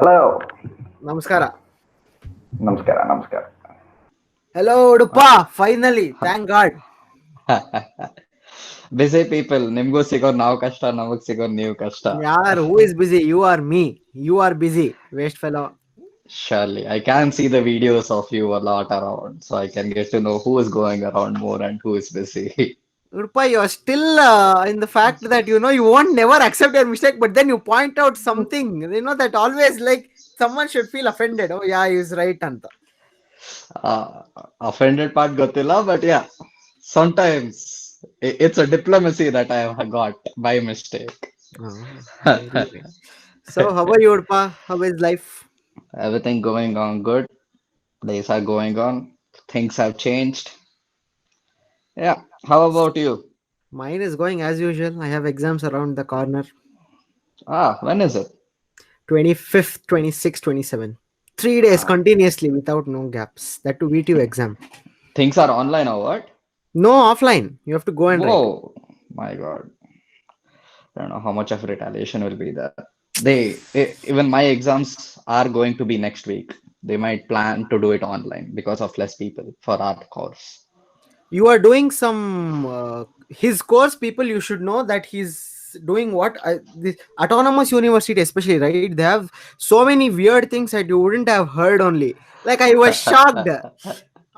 Hello. Namaskara. Namaskara. Namaskara. Hello, Udupa. Finally, thank God. Busy people, ನಿಮ್ಗೂ ಸಿಗೋ ನಾವು ಕಷ್ಟ, ನಮಗ್ ಸಿಗೋ ನೀವು ಕಷ್ಟ. Yaar, who is busy? You or me? You are busy. Waste fellow. Surely, I can see the videos of you a lot around, so I can get to know who is going around more and who is busy. Udupa, you're still in the fact that you won't never accept your mistake, but then you point out something. That always like someone should feel offended. Oh, yeah, he's right. Anta. Offended part ಗೊತ್ತಿಲ್ಲ, but yeah, sometimes it's a diplomacy that I have got by mistake. Oh, very right. So, how are you, Udupa? How is life? Everything going on good, days are going on, things have changed. Yeah, how about you? Mine is going as usual. I have exams around the corner. When is it? 25th, 26th, 27th. 3 days Ah, continuously without no gaps. That to VTU exam. things are online or what? No offline. You have to go and write. Whoa, my God. I don't know how much of retaliation will be there. Even my exams are going to be next week. They might plan to do it online because of less people for our course. You are doing some his course. People, you should know that he's doing what the autonomous university, especially right. They have so many weird things that you wouldn't have heard. Only like I was shocked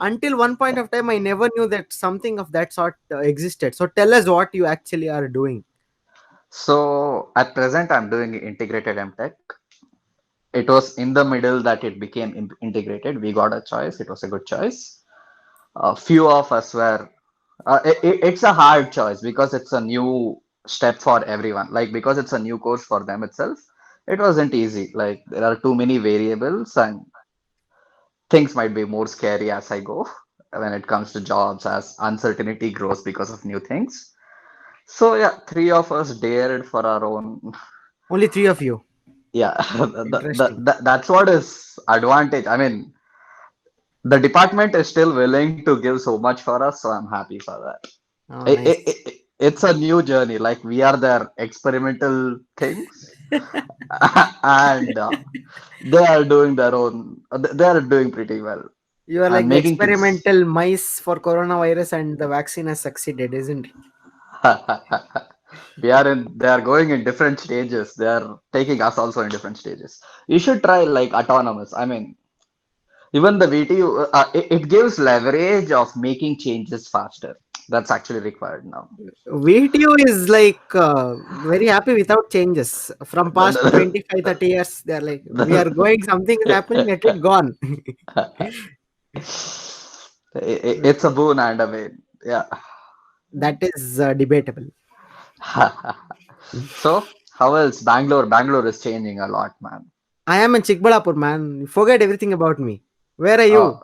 until one point of time. I never knew that something of that sort existed. So tell us what you actually are doing. So at present, I'm doing integrated MTech. It was in the middle that it became integrated. We got a choice. It was a good choice. A few of us were. It's a hard choice because it's a new step for everyone. Like because it's a new course for them itself, it wasn't easy. Like there are too many variables and things might be more scary as I go when it comes to jobs as uncertainty grows because of new things. So yeah, three of us dared for our own. Only three of you. Yeah, Interesting. that's what is advantage. I mean, the department is still willing to give so much for us, so I'm happy for that. Oh, nice. It's a new journey. Like we are their experimental things, and they are doing their own. They are doing pretty well You are and like the making things. experimental mice for coronavirus, and the vaccine has succeeded, isn't it? We are in. They are going in different stages. They are taking us also in different stages. You should try like autonomous. I mean, even the VTU, it gives leverage of making changes faster. That's actually required now. VTU is like very happy without changes. From past 25, 30 years, they're like, we are going, something is happening, let it gone. It's a boon and a bane. Yeah. That is debatable. So, how else? Bangalore is changing a lot, man. I am in Chikbalapur, man. Forget everything about me. Where are you? Oh,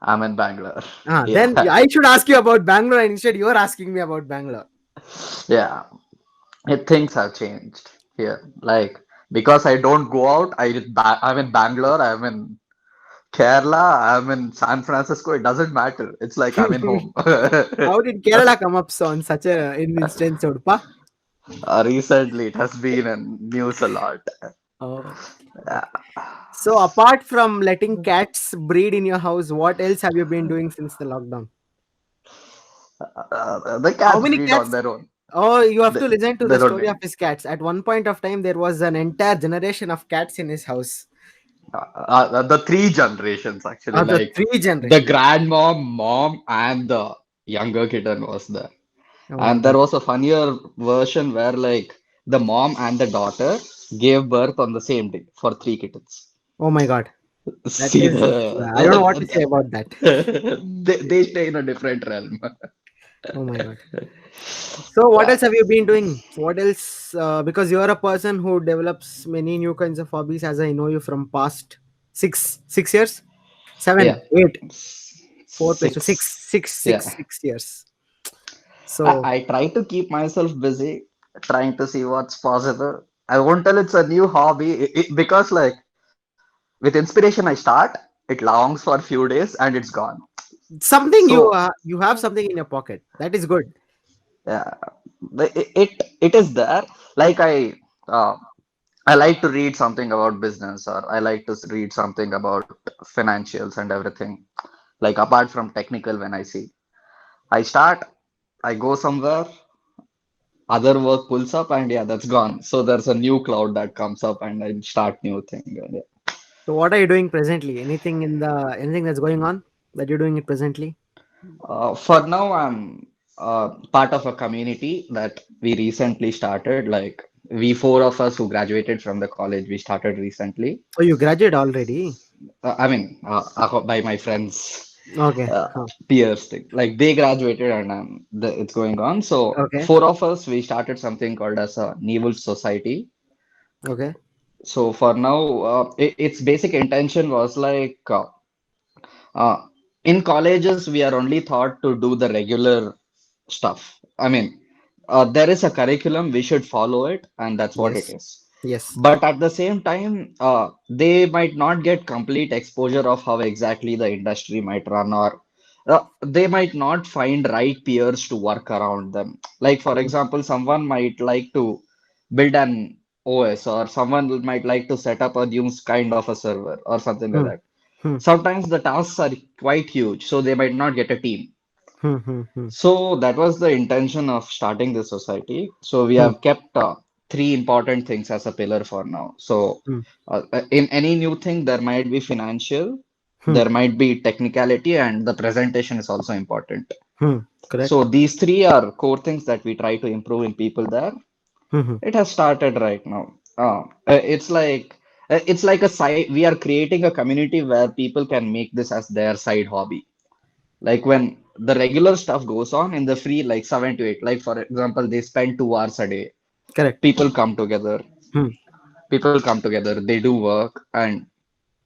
I'm in Bangalore. Then Yeah. I should ask you about Bangalore, and instead you're asking me about Bangalore. Yeah. Things have changed here. Like, because I don't go out, I'm in Bangalore, I'm in Kerala, I'm in San Francisco. It doesn't matter. It's like I'm in home. How did Kerala come up so on such a in instance, Odpa? Recently, it has been in news a lot. Oh, Yeah. okay. So apart from letting cats breed in your house, what else have you been doing since the lockdown? The How cats many breed on cats? their own. Oh, you have They, to listen to they the don't story need. of his cats. At one point of time, there was an entire generation of cats in his house. The three generations actually, The like three the generation. grandmom, mom, and the younger kitten was there. Oh my And there god. was a funnier version where like the mom and the daughter gave birth on the same day for three kittens. Oh my god. That See is. I don't know what to say about that. they stay in a different realm. Oh my god. So what Yeah. else have you been doing? What else? Because you are a person who develops many new kinds of hobbies, as I know you from past 6 years, Yeah. 7, 8, 4 plus 2, 6, Six. Yeah. 6 years. So I try to keep myself busy, trying to see what's possible. I won't tell it's a new hobby because, like, with inspiration, I start, it longs for a few days, and it's gone. something So, you have something in your pocket. That is good. yeah, it is there. Like, uh, I like to read something about business, or I like to read something about financials and everything. Like apart from technical, when I see, I start, I go somewhere, other work pulls up, and yeah, that's gone. So there's a new cloud that comes up, and I start new thing. And yeah. So what are you doing presently? Anything that's going on that you're doing it presently? For now, I'm part of a community that we recently started. Like we four of us who graduated from the college, we started recently. Oh, you graduate already? I mean, by my friends, Okay. uh, Huh. peers thing. Like they graduated and it's going on. So Okay. four of us, we started something called as a Naval Society. Okay. So for now, its basic intention was like uh, in colleges, we are only taught to do the regular stuff. I mean, there is a curriculum, we should follow it, and that's what it Yes. is. Yes. But at the same time, they might not get complete exposure of how exactly the industry might run, or they might not find right peers to work around them. Like, for Hmm. example, someone might like to build an OS, or someone might like to set up a new kind of a server, or something like Hmm. that. Hmm. Sometimes the tasks are quite huge, so they might not get a team. Hmm. Hmm. Hmm. So that was the intention of starting this society. So we Hmm. have kept three important things as a pillar for now. So Hmm. in any new thing, there might be financial, Hmm. there might be technicality, and the presentation is also important. Hmm. So Correct. these three are core things that we try to improve in people there. Hmm. Hmm. It has started right now. It's like a side. We are creating a community where people can make this as their side hobby. Like when the regular stuff goes on in the free, like 7 to 8. Like for example, they spend 2 hours a day. Correct. People come together. Hmm. People come together. They do work, and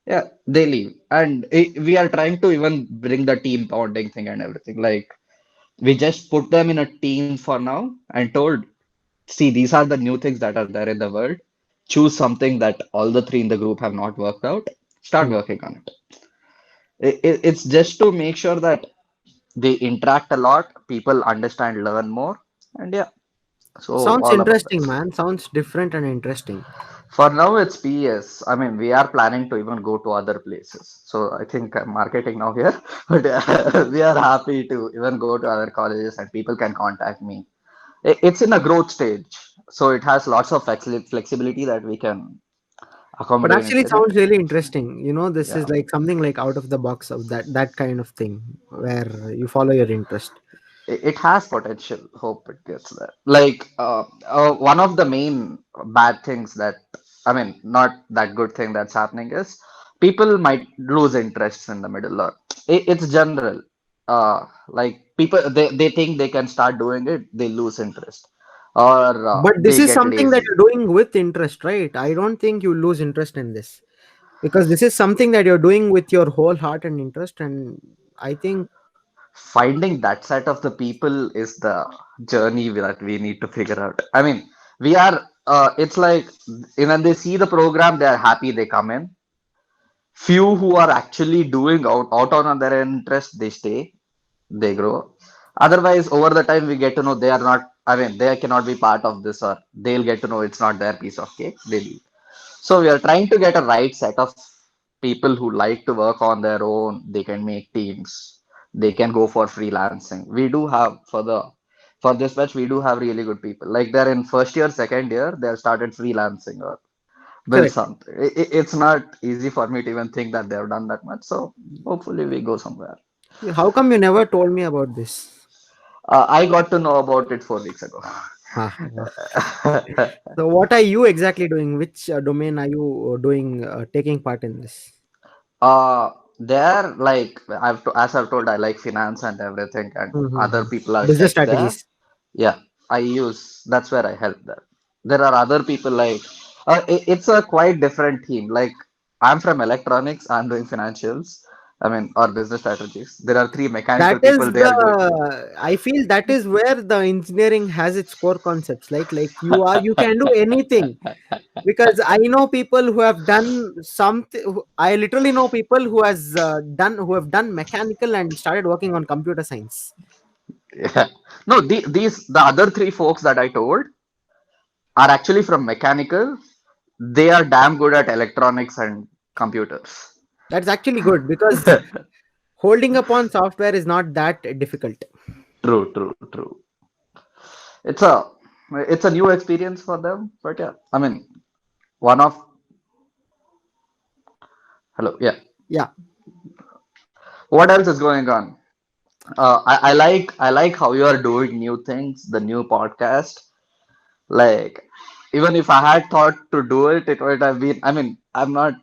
yeah, they leave. And we are trying to even bring the team bonding thing and everything. Like we just put them in a team for now and told, see, these are the new things that are there in the world. Choose something that all the three in the group have not worked out. Start Hmm. working on it. It's just to make sure that they interact a lot, people understand, learn more, and yeah, so Sounds all about interesting, this. man. Sounds different and interesting. For now, it's PS. I mean, we are planning to even go to other places. So I think I'm marketing now here, but we are happy to even go to other colleges and people can contact me. It's in a growth stage, so it has lots of flexibility that we can But accommodate actually, it in it. sounds really interesting. This Yeah. is like something like out of the box of that kind of thing where you follow your interest. It has potential. Hope it gets there. Like one of the main bad things that I mean, not that good thing that's happening is people might lose interest in the middle. Or it's general. Like people, they think they can start doing it, they lose interest, or But this they is get something that lazy. you're doing with interest, right? I don't think you lose interest in this because this is something that you're doing with your whole heart and interest. And I think, Finding that set of the people is the journey that we need to figure out. I mean, we are. It's like when they see the program, they are happy. They come in. Few who are actually doing out on their interest, they stay, they grow. Otherwise, over the time, we get to know they are not. I mean, they cannot be part of this, or they'll get to know it's not their piece of cake. They leave. So we are trying to get a right set of people who like to work on their own. They can make teams. They can go for freelancing. We do have for this batch, we do have really good people. Like they're in first year, second year, they have started freelancing or build correct. something. It's not easy for me to even think that they have done that much. So hopefully we go somewhere. How come you never told me about this? I got to know about it 4 weeks ago. Ah, so, what are you exactly doing? Which domain are you doing, taking part in this? There, like as I've told, I like finance and everything, and other Mm-hmm. people are Business tech there. strategies. Yeah, that's where I help there. There are other people like, it's a quite different team. Like, I'm from electronics, I'm doing financials, I mean, or business strategies. There are three That mechanical is people, they are doing. I feel that is where the engineering has its core concepts. Like you can do anything because I know people who have done something. I literally know people who have done mechanical and started working on computer science. Yeah. No, the other three folks that I told are actually from mechanical. they are damn good at electronics and computers. That's actually good because holding upon software is not that difficult. True, true, true. It's a new experience for them, but yeah, I mean, one of hello, yeah. Yeah. What else is going on? I like how you are doing new things, the new podcast. Like, even if I had thought to do it, it would have been. I mean, I'm not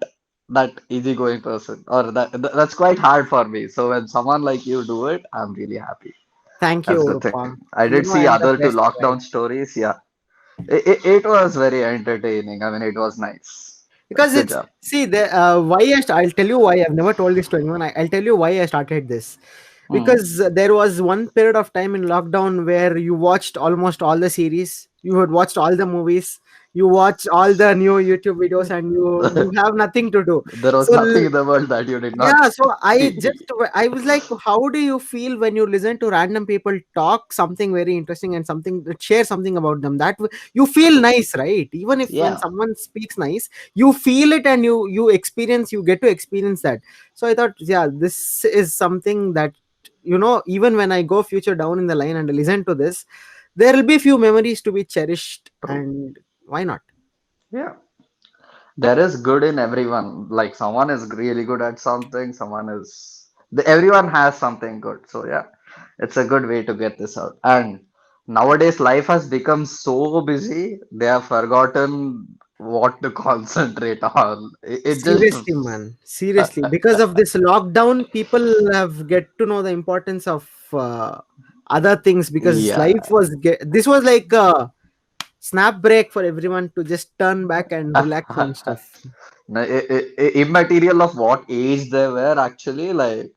that easygoing person, or that's quite hard for me. So when someone like you do it, I'm really happy. Thank you, That's the Udupa. thing. I You did know see I'm the other two best, right? lockdown stories. Yeah, it was very entertaining. I mean, it was nice. Because Good it's job. see the I'll tell you why I've never told this to anyone. I'll tell you why I started this. Hmm. Because there was one period of time in lockdown where you watched almost all the series, you had watched all the movies, you watch all the new YouTube videos, and you have nothing to do. There was So nothing in the world that you did not yeah, so see. I was like, how do you feel when you listen to random people talk something very interesting and something share something about them? You feel True. nice, right? Even if when Yeah, someone speaks nice, you feel it and you get to experience that. So I thought, yeah, this is something that even when I go future down in the line and listen to this, there will be few memories to be cherished, true. and why not? Yeah. There is good in everyone. Like someone is really good at something, everyone has something good. So yeah, it's a good way to get this out. And nowadays life has become so busy, they have forgotten what to concentrate on. It just Seriously, man. Seriously, because of this lockdown, people have get to know the importance of other things because life yeah. this was like a snap break for everyone to just turn back and relax and stuff. No, immaterial of what age they were actually like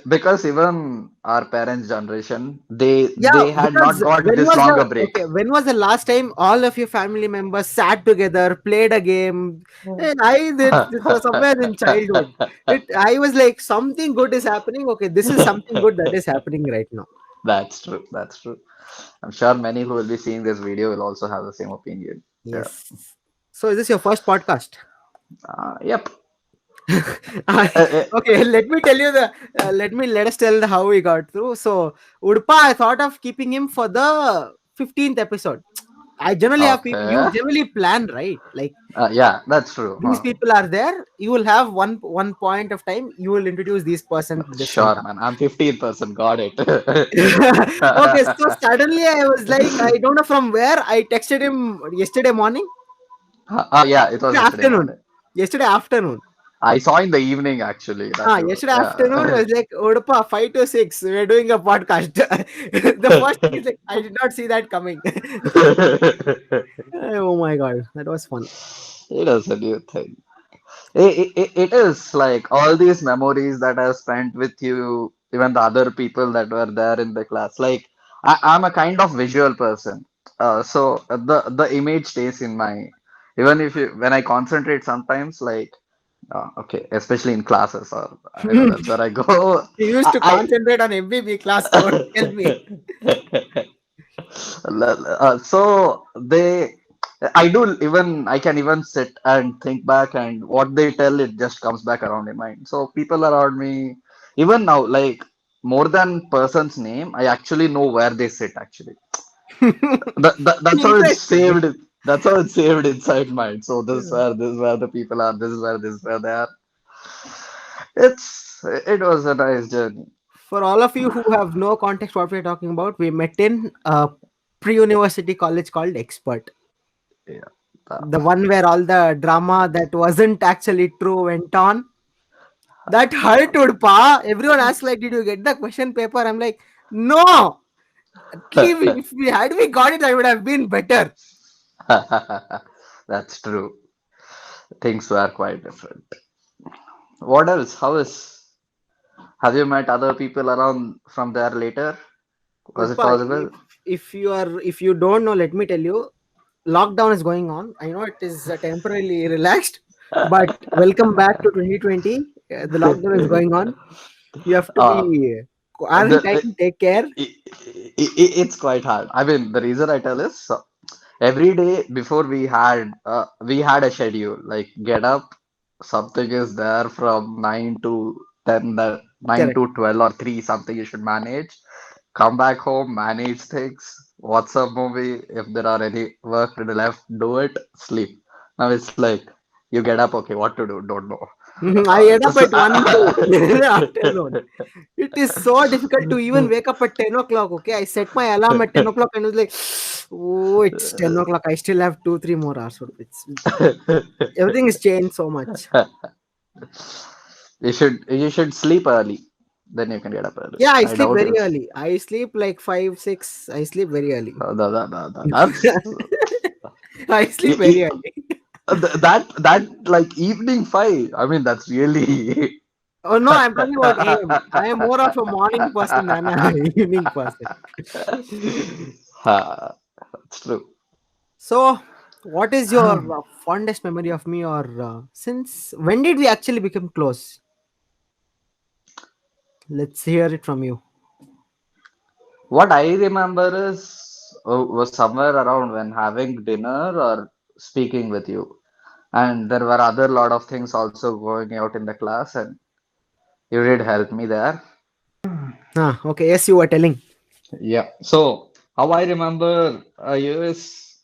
because even our parents' generation, Yeah, they had not because got this long a break. when was the last time all of your family members sat together, played a game? And I did this was somewhere in childhood. I was like, something good is happening. Okay, this is something good that is happening right now. That's true. That's true. I'm sure many who will be seeing this video will also have the same opinion. Yeah. Yes. So is this your first podcast? Yep. Okay, let us tell how we got through. So Udpa, I thought of keeping him for the 15th episode. I generally have people, you Okay. generally plan, right? Like Yeah, that's true. these people are there, you will have one point of time, you will introduce this person this and Sure, that. man. I'm 15%. Got it. Okay, so suddenly I was like, I don't know from where I texted him yesterday morning, Yeah, it was yesterday afternoon, morning. yesterday afternoon. I saw in the evening actually that you, Yesterday afternoon, I yeah. was like, Odapa, 5 to 6, we're doing a podcast. The first thing is like, I did not see that coming. Oh my god, that was fun. It is a new thing. It is like all these memories that I've spent with you, even the other people that were there in the class. Like I'm a kind of visual person, so the image stays in my. Even if you, when I concentrate, sometimes like okay, especially in classes or that's where I go. You used to I, concentrate on MBB class, don't tell me. so I do even I can even sit and think back and what they tell it just comes back around in mind. So people around me, even now, like more than person's name, I actually know where they sit actually. That's how it's Interesting. saved. That's how it's saved inside mind. So this is where the people are. This is where they are. It was a nice journey. For all of you who have no context what we're talking about, we met in a pre-university college called Expert. Yeah. The one where all the drama that wasn't actually true went on. That hurt, Udpa. Everyone asked, like, did you get the question paper? I'm like, no. At least if we got it, I would have been better. That's true. Things were quite different. What else? Have you met other people around from there later? Was it Udpa, possible? if you don't know, let me tell you, lockdown is going on. I know it is temporarily relaxed, but welcome back to 2020. The lockdown is going on. You have to Uh, be the, quarantine. Take care. it's quite hard. I mean, the reason I tell is Every day before we had a schedule like get up, something is there from 9 to 10, that 9 Correct. to 12 or 3, something you should manage. Come back home, manage things, watch a movie. If there are any work to the left, do it, sleep. Now it's like you get up, okay, what to do? Don't know. I end up So, at 1 to afternoon. It is so difficult to even wake up at 10 o'clock. Okay, I set my alarm at 10 o'clock and it was like, oh, it's 10 o'clock. I still have 2, 3 more hours. So everything is changed so much. you should sleep early. Then you can get up early. Yeah, I I sleep doubt very you. early. I sleep like 5, 6. I sleep very early. That's I sleep e- very e- early. that like evening 5. I mean, that's really Oh no, I'm talking about AM. I am more of a morning person than an evening person. That's true. So, what is your fondest memory of me, or since when did we actually become close? Let's hear it from you. What I remember is was somewhere around when having dinner or speaking with you, and there were other lot of things also going out in the class, and you did help me there. Ah, okay. Yes, you were telling. Yeah. So how I remember you is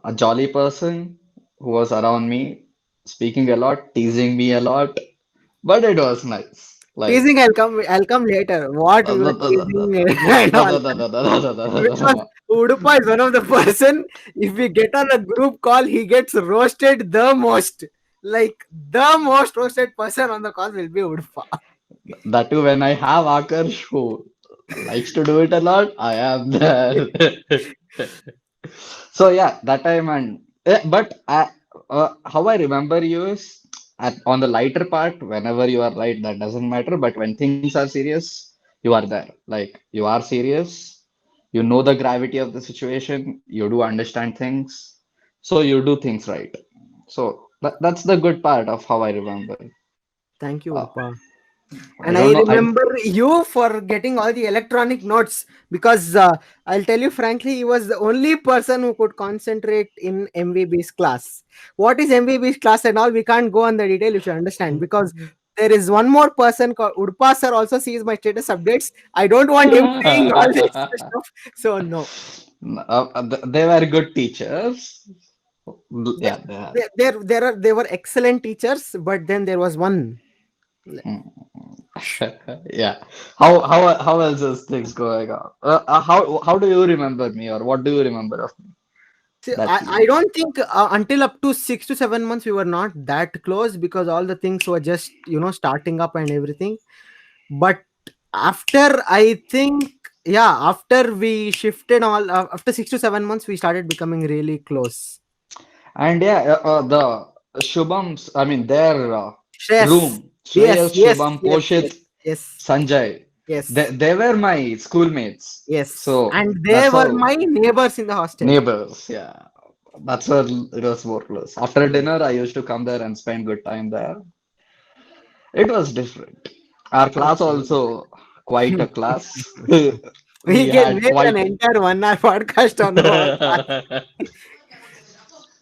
a jolly person who was around me, speaking a lot, teasing me a lot, but it was nice. Like, Teasing, I'll come later. What we were teasing and all. Because Udupa is one of the person. If we get on a group call, he gets roasted the most. Like the most roasted person on the call will be Udupa. that too, when I have Akarsh who likes to do it a lot, I am there. So yeah, that time and how I remember you is on the lighter part, whenever you are right, that doesn't matter. But when things are serious, you are there. Like you are serious, you know the gravity of the situation, you do understand things, so you do things right. So that's the good part of how I remember. Thank you, Uh, Udupa. I And don't I know. remember you for getting all the electronic notes because I'll tell you frankly, he was the only person who could concentrate in MVB's class. What is MVB's class and all? We can't go on the detail, you should understand, because there is one more person called Udpa sir also sees my status updates. I don't want him seeing all this stuff. So no. They were good teachers. They, Yeah, they are. they were excellent teachers, but then there was one. Hmm. Yeah. How else is things going on? How do you remember me, or what do you remember of me See, that I you? don't think until up to 6 to 7 months we were not that close because all the things were just starting up and everything. But after I think after we shifted all after 6 to 7 months we started becoming really close. And yeah, the Shubham's, I mean, their Shreyas, room, yes, Shreyas, yes, Shubham, yes, yes, Poshit, yes, Sanjay, yes, they were my schoolmates. yes, So and they that's were how my neighbors in the hostel. neighbors, yeah. That's where it was more close. After dinner, I used to come there and spend good time there. It was different. Our It was class very also quite a class. we We can had make an quite. entire 1 hour podcast on our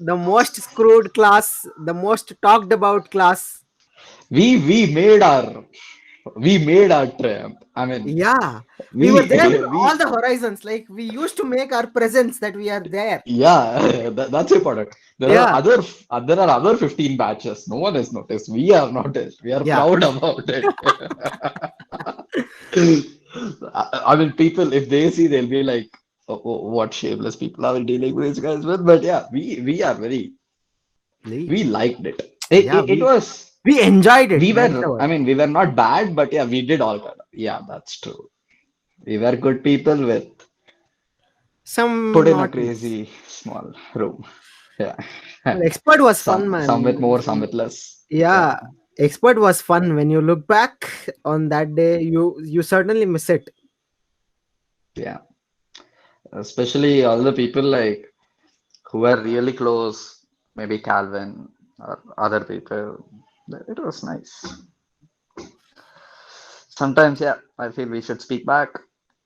the most screwed class, the most talked about class. We made our triumph. I mean, Yeah, we were we there with all we the horizons. Like we used to make our presence that we are there. yeah, that's important. Yeah, There are other 15 batches. No one has noticed. We are noticed. We are yeah, proud about it. I mean, people, if they see, they'll be like, what shameless people are we dealing with these guys with? But yeah, we are very, Lee. we liked it. Yeah, It was, we enjoyed it. we That's the were, word. I mean, we were not bad, but yeah, we did all kind of, yeah, that's true. We were good people with put Some in a naughties. crazy small room. Yeah. Well, expert was fun, Some with man. more, some with less. Yeah. Yeah, expert was fun. When you look back on that day, you certainly miss it. Yeah. Especially all the people like who were really close, maybe Calvin or other people. It was nice. Sometimes, yeah, I feel we should speak back,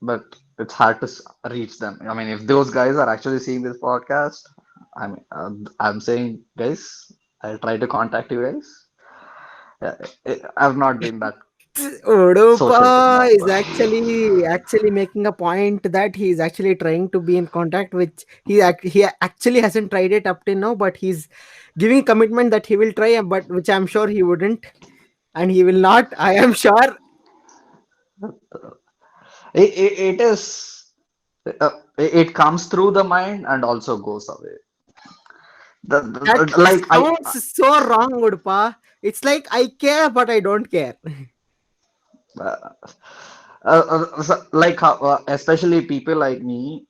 but it's hard to reach them. I mean, if those guys are actually seeing this podcast, I mean, I'm saying, guys, I'll try to contact you guys. Yeah, I've not been that social till Udupa now, is but actually making a point that he is actually trying to be in contact, which he actually hasn't tried it up till now, but he's giving commitment that he will try, but which I'm sure he wouldn't, and he will not. I am sure it is it comes through the mind and also goes away. that Like sounds so wrong, Udupa. It's like I care, but I don't care. uh, like how, especially people like me.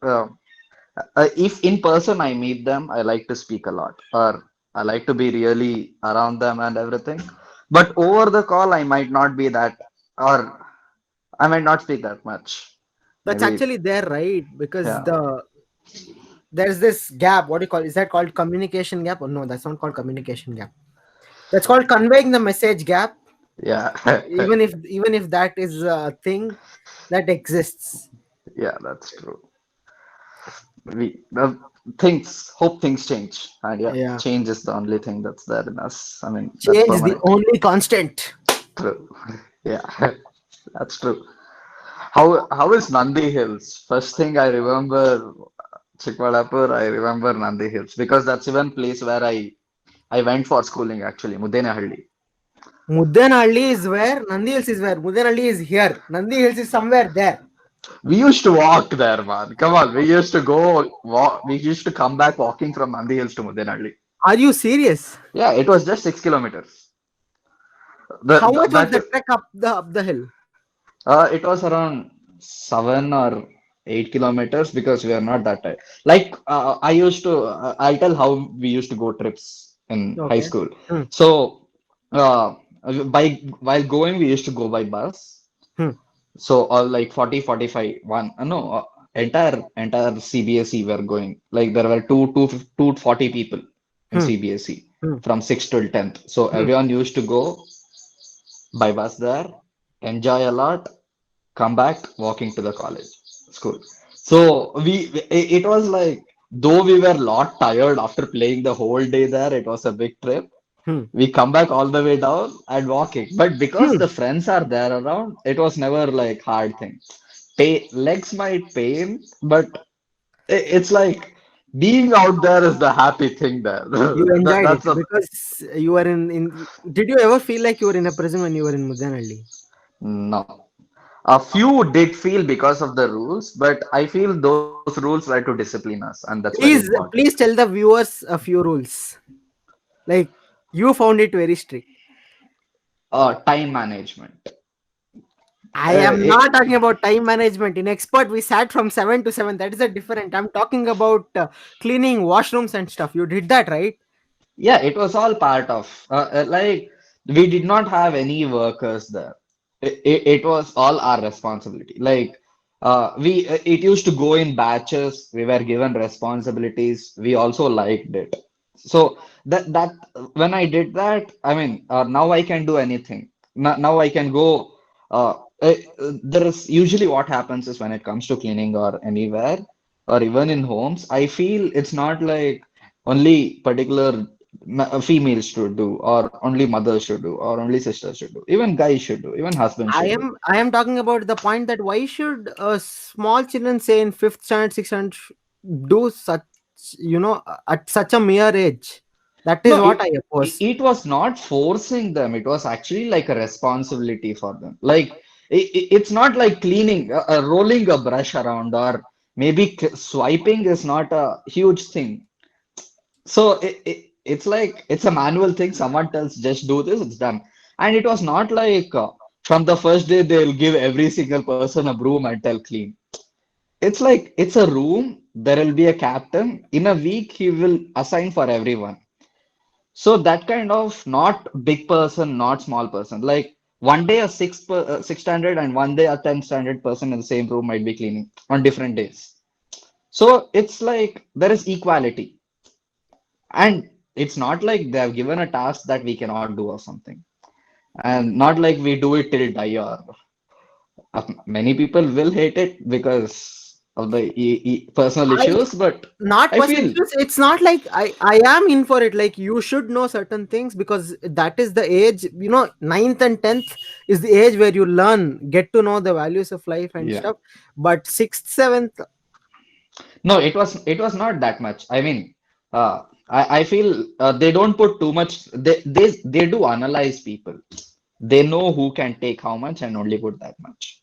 If in person I meet them, I like to speak a lot, or I like to be really around them and everything. But over the call, I might not be that, or I might not speak that much. That's Maybe, actually there, right? Because yeah, there's this gap. What do you call? Is that called communication gap? Or no, that's not called communication gap. That's called conveying the message gap. yeah, Even if that is a thing that exists. yeah, that's true. We hope things change, and yeah, Yeah, change is the only thing that's there in us. I mean, that's change is the permanent. only constant. True. Yeah, that's true. How is Nandi Hills? First thing I remember Chikmalapur, I remember Nandi Hills because that's even place where I went for schooling actually, Mudenahalli. Muddenhalli is where Nandi Hills is where Muddenhalli is here. Nandi Hills is somewhere there. We used to walk there, man. Come on, we used to go walk. We used to come back walking from Nandi Hills to Mudenahalli. Are you serious? Yeah, it was just 6 kilometers. How much was That the trek up the hill? it was around 7 or 8 kilometers because we are not that tight. Like I'll tell how we used to go trips in high Okay. school. Hmm. So uh, by while going, we used to go by bus. Hmm. So all like 40, 45, one, no, entire CBSE were going. Like there were 240 people in Hmm. CBSE Hmm. from 6th till 10th. So Hmm. everyone used to go by bus there, enjoy a lot, come back walking to the college school. So it was like though we were lot tired after playing the whole day there, it was a big trip. Hmm. We come back all the way down and walking. But because Hmm. the friends are there around, it was never like hard thing. Legs might pain, but it's like being out there is the happy thing there. You enjoyed it That's a because you were in. Did you ever feel like you were in a prison when you were in Muddanhalli? no. A few did feel because of the rules, but I feel those rules were to discipline us, and that's very important. Please tell the viewers a few rules. Like you found it very strict. Time management. I Uh, am it, not talking about time management. In expert, we sat from 7 to 7. That is a different. I'm talking about cleaning washrooms and stuff. You did that, right? yeah, it was all part of like we did not have any workers there. It was all our responsibility. Like we it used to go in batches. We were given responsibilities. We also liked it. So that when I did that, I mean, now I can do anything. Now I can go. There is usually what happens is when it comes to cleaning or anywhere or even in homes, I feel it's not like only particular females should do, or only mothers should do, or only sisters should do. Even guys should do. Even husbands I should do. am I am talking about the point that why should small children say in fifth standard, sixth standard do such at such a mere age? That is No, what I oppose. it was not forcing them. It was actually like a responsibility for them. Like it's not like cleaning, rolling a brush around, or maybe swiping is not a huge thing. So it's like it's a manual thing. Someone tells just do this, it's done. And it was not like from the first day they'll give every single person a broom and tell clean. It's like it's a room. There will be a captain. In a week, he will assign for everyone. So that kind of not big person, not small person. Like one day a sixth standard and one day a 10th standard person in the same room might be cleaning on different days. So it's like there is equality. And it's not like they have given a task that we cannot do or something. And not like we do it till die or many people will hate it because of the personal I issues, but not I personal feel issues. It's not like I am in for it. Like you should know certain things because that is the age. Ninth and 10th is the age where you learn, get to know the values of life and yeah. stuff. But sixth, seventh, No, it was not that much. I mean, I feel they don't put too much. They do analyze people. They know who can take how much and only put that much.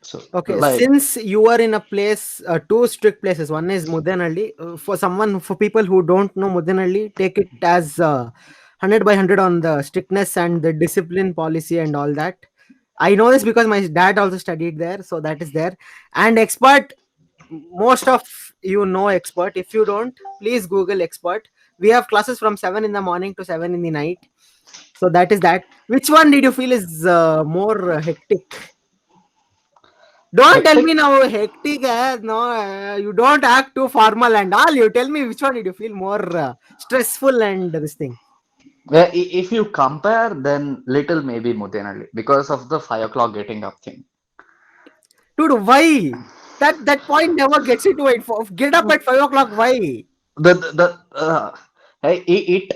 So okay, like since you are in a place, two strict places. One is Mudenalli. For people who don't know Mudenalli, take it as 100 by 100 on the strictness and the discipline policy and all that. I know this because my dad also studied there, so that is there. And expert, most of you know expert. If you don't, please Google expert. We have classes from 7 in the morning to 7 in the night. So that is that. Which one did you feel is more hectic? Don't tell me hectic. now hectic. No, you don't act too formal and all. You tell me which one did you feel more stressful and this thing. If you compare, then little maybe Mudenali because of the 5 o'clock getting up thing. Dude, why? That point never gets into it. Get up at 5 o'clock. Why? The hey,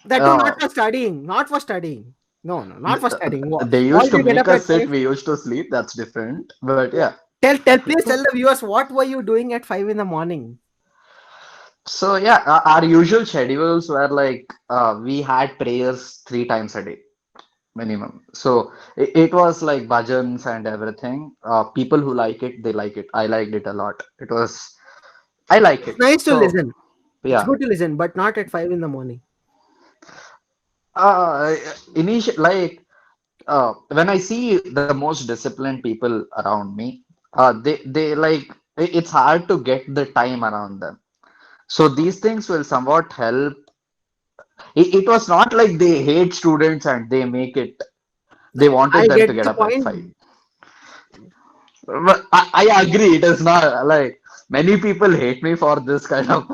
That too not uh, for studying. Not for studying. No, no, not for studying. they Why used do to you get make up at us sit. 5? We used to sleep. That's different. But Yeah. yeah. Please tell the viewers what were you doing at 5 in the morning? So yeah, our usual schedules were like we had prayers 3 times a day minimum. So it was like bhajans and everything. People who like it, they like it. I liked it a lot. I like It's it. nice to So listen. It's yeah, good to listen, but not at 5 in the morning. initial like when I see the most disciplined people around me, they like it's hard to get the time around them. So these things will somewhat help. It was not like they hate students and they make it. They wanted I them to get get the up at point. 5. But I agree. It is not like many people hate me for this kind of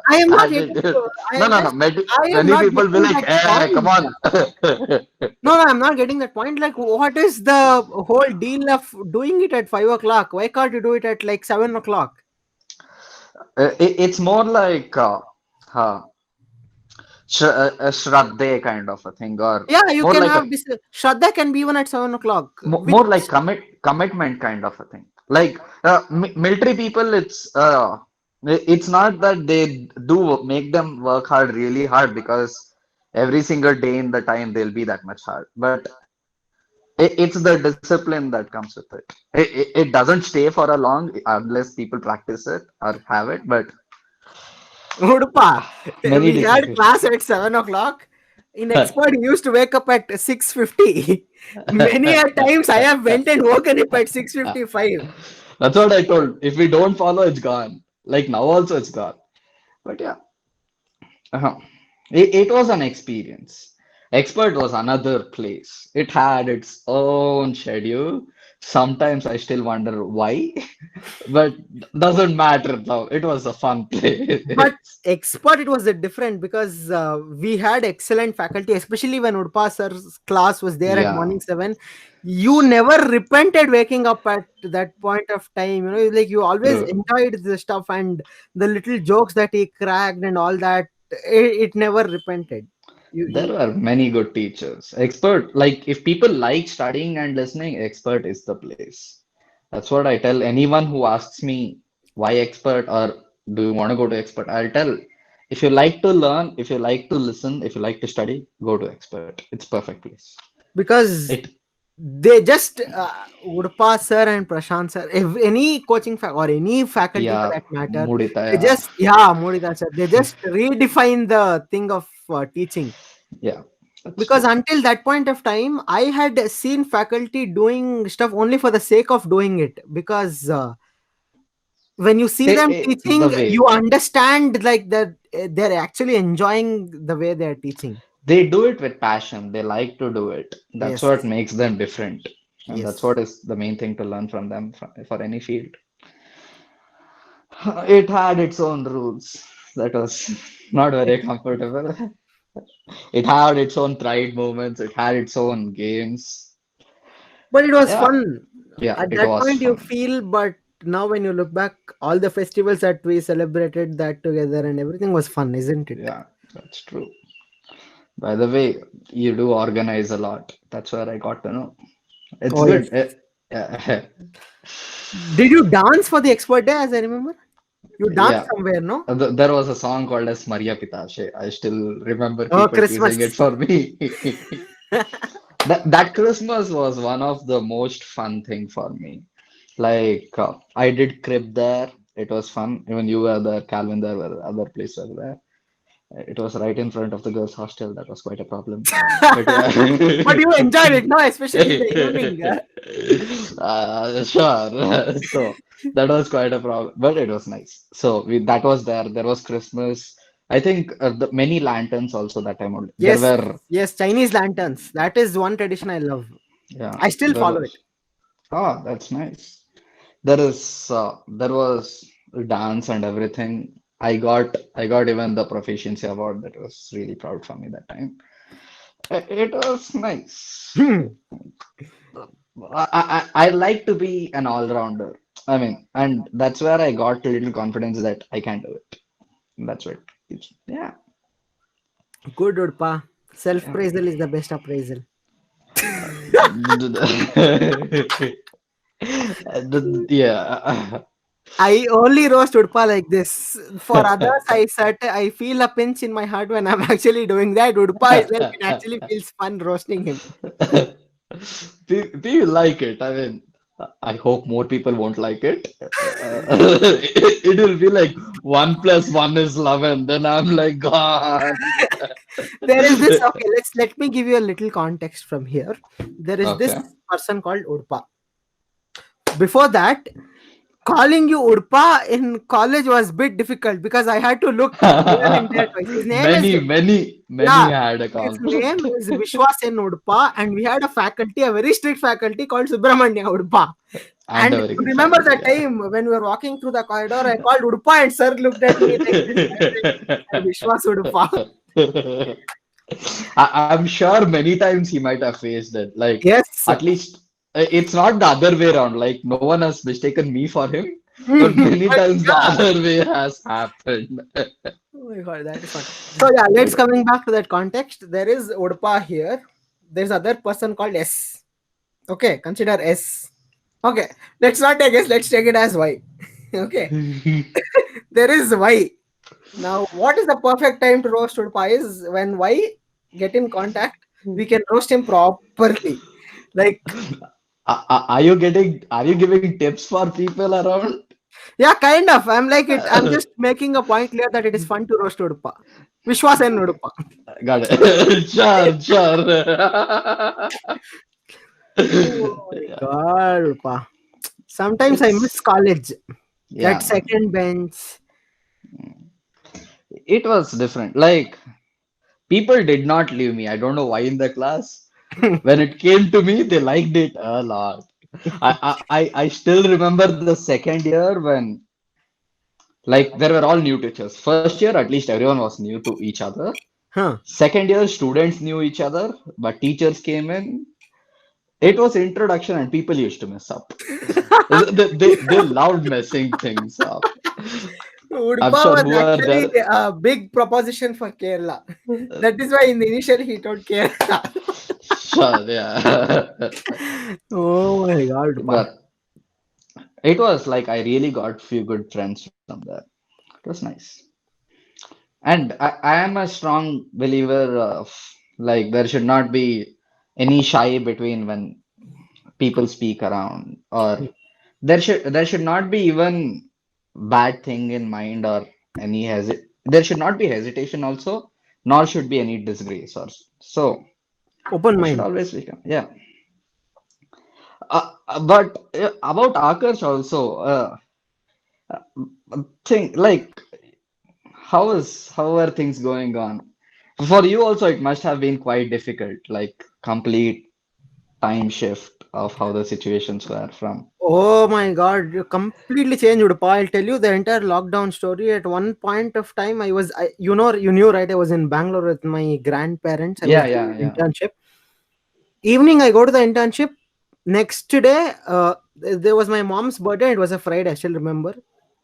I am not hating attitude. you. I No, am no, no. just I am Many not people be getting like, that come point. on. No, no, I'm not getting that point. Like, what is the whole deal of doing it at 5 o'clock? Why can't you do it at like 7 o'clock? It's more like uh, a Shraddha kind of a thing, or Yeah, you more can like have this. Shraddha can be even at 7 o'clock. Which more like commitment kind of a thing. Like military people, it's not that they do make them work hard really hard because every single day in the time they'll be that much hard. But it's the discipline that comes with it. It doesn't stay for a long unless people practice it or have it. But Udupa, many we had disagree. class at 7 o'clock. In expert, he used to wake up at 6:50. Many a times I have went and woken up at 6:55. That's what I told. If we don't follow, it's gone. Like now also it's gone. But yeah, uh it was an experience. Expert was another place. It had its own schedule. Sometimes I still wonder why, but doesn't matter though. It was a fun But place. expert, it was a different because we had excellent faculty, especially when Udpa sir's class was there at Yeah, morning 7. You never repented waking up at that point of time. Like you always true. enjoyed the stuff and the little jokes that he cracked and all that. It never repented. There You were many good teachers. Expert, like if people like studying and listening, expert is the place. That's what I tell anyone who asks me why expert or do you want to go to expert? I'll tell if you like to learn, if you like to listen, if you like to study, go to expert. It's perfect place. because It they just Udpa sir and Prashant sir, if any or any faculty for yeah, that matter, mudita they yeah. just Modita sir, they just redefine the thing of teaching. Yeah, that's Because true. until that point of time, I had seen faculty doing stuff only for the sake of doing it. Because when you see them The teaching, you way understand like that they're actually enjoying the way they're teaching. they do it with passion, they like to do it. That's Yes, what makes them different. And that's yes. what is the main thing to learn from them for any field. It had its own rules. That was not very comfortable. It had its own pride moments. It had its own games. But it was Yeah, fun. yeah, At it that was point, you fun. feel, but now when you look back, all the festivals that we celebrated that together and everything was fun, isn't it? Yeah, that's true. By the way, you do organize a lot. That's where I got to know. It's Oh yes. good. Yeah. Did you dance for the expert day? As I remember, you danced Yeah. somewhere, no? There was a song called as Maria Pitashe. I still remember Oh, people Christmas. teasing it for me. That Christmas was one of the most fun thing for me. Like I did crib there. It was fun. Even you were there, Calvin there, were other places were there. It was right in front of the girls' hostel. That was quite a problem. But yeah. But you enjoyed it, no? Especially in the evening. Sure. So that was quite a problem, but it was nice. So that was there. There was Christmas. I think many lanterns also that time only. There Yes, were, yes, Chinese lanterns. That is one tradition I love. yeah, I still there follow it. was. Oh, that's nice. There was dance and everything. I got even the proficiency award. That was really proud for me that time. It was nice. I like to be an all-rounder. I mean, and that's where I got a little confidence that I can do it. That's what yeah. Good, Udpa. Yeah. Self-praisal is the best appraisal. Yeah. I only roast Udpa like this. For others, I feel a pinch in my heart when I'm actually doing that. Udpa is like it actually feels fun roasting him. Do you like it? I mean, I hope more people won't like it. It will be like 1 + 1 is 11. Then I'm like, God. There is this. Okay, let me give you a little context from here. There is this Okay. person called Udpa. Before that, calling you Udpa in college was a bit difficult because I had to look here and there twice. His name is, Many yeah, had a his comp. name is Vishwas in Udupa, and we had a faculty, a very strict faculty called Subramanya Udupa. And And a very good remember faculty, that yeah. time when we were walking through the corridor, I called Udupa, and sir looked at me like this. And Vishwas Udupa. I'm sure many times he might have faced it. Like, Yes. at least it's not the other way around. Like, no one has mistaken me for him, but many But times the yeah. other way has happened. Oh my god, that is fun. So yeah, let's coming back to that context. There is Udupa here. There's other person called S. Okay, consider S. Okay, let's not take S, let's take it as Y. Okay, there is Y. Now, what is the perfect time to roast Udpa is when Y get in contact, we can roast him properly. Like, Are you giving tips for people around? yeah, kind of. I'm like it. I'm just making a point clear that it is fun to roast Udpa. Vishwas and Udpa. Got it. Sure. Oh my Yeah. god, Udpa. Sometimes I miss It's college. That yeah, man. second bench. It was different. Like people did not leave me. I don't know why in the class. When it came to me, they liked it a lot. I still remember the second year when like there were all new teachers. First year, at least everyone was new to each other. Huh. Second year, students knew each other, but teachers came in. It was introduction, and people used to mess up. They loved messing things up. I'm Udpa sure was who are actually there. a big proposition for Kerala. That is why in the initial he told Kerala. Sure, yeah. Oh my god, Udpa. But it was like I really got few good friends from there. It was nice. And I am a strong believer of like there should not be any shy between when people speak around, or there should not be even bad thing in mind or any there should not be hesitation also, nor should be any disgrace or so. Open There should mind. always be yeah. But about Akarsh also, think like how are things going on? For you also, it must have been quite difficult, like complete time shift of how the situations were from. Oh my god, you completely changed Udpa. I'll tell you the entire lockdown story. At one point of time, you knew, right? I was in Bangalore with my grandparents. I was Yeah, doing yeah, an yeah. internship. Evening, I go to the internship. next day, there was my mom's birthday. It was a Friday. I still remember.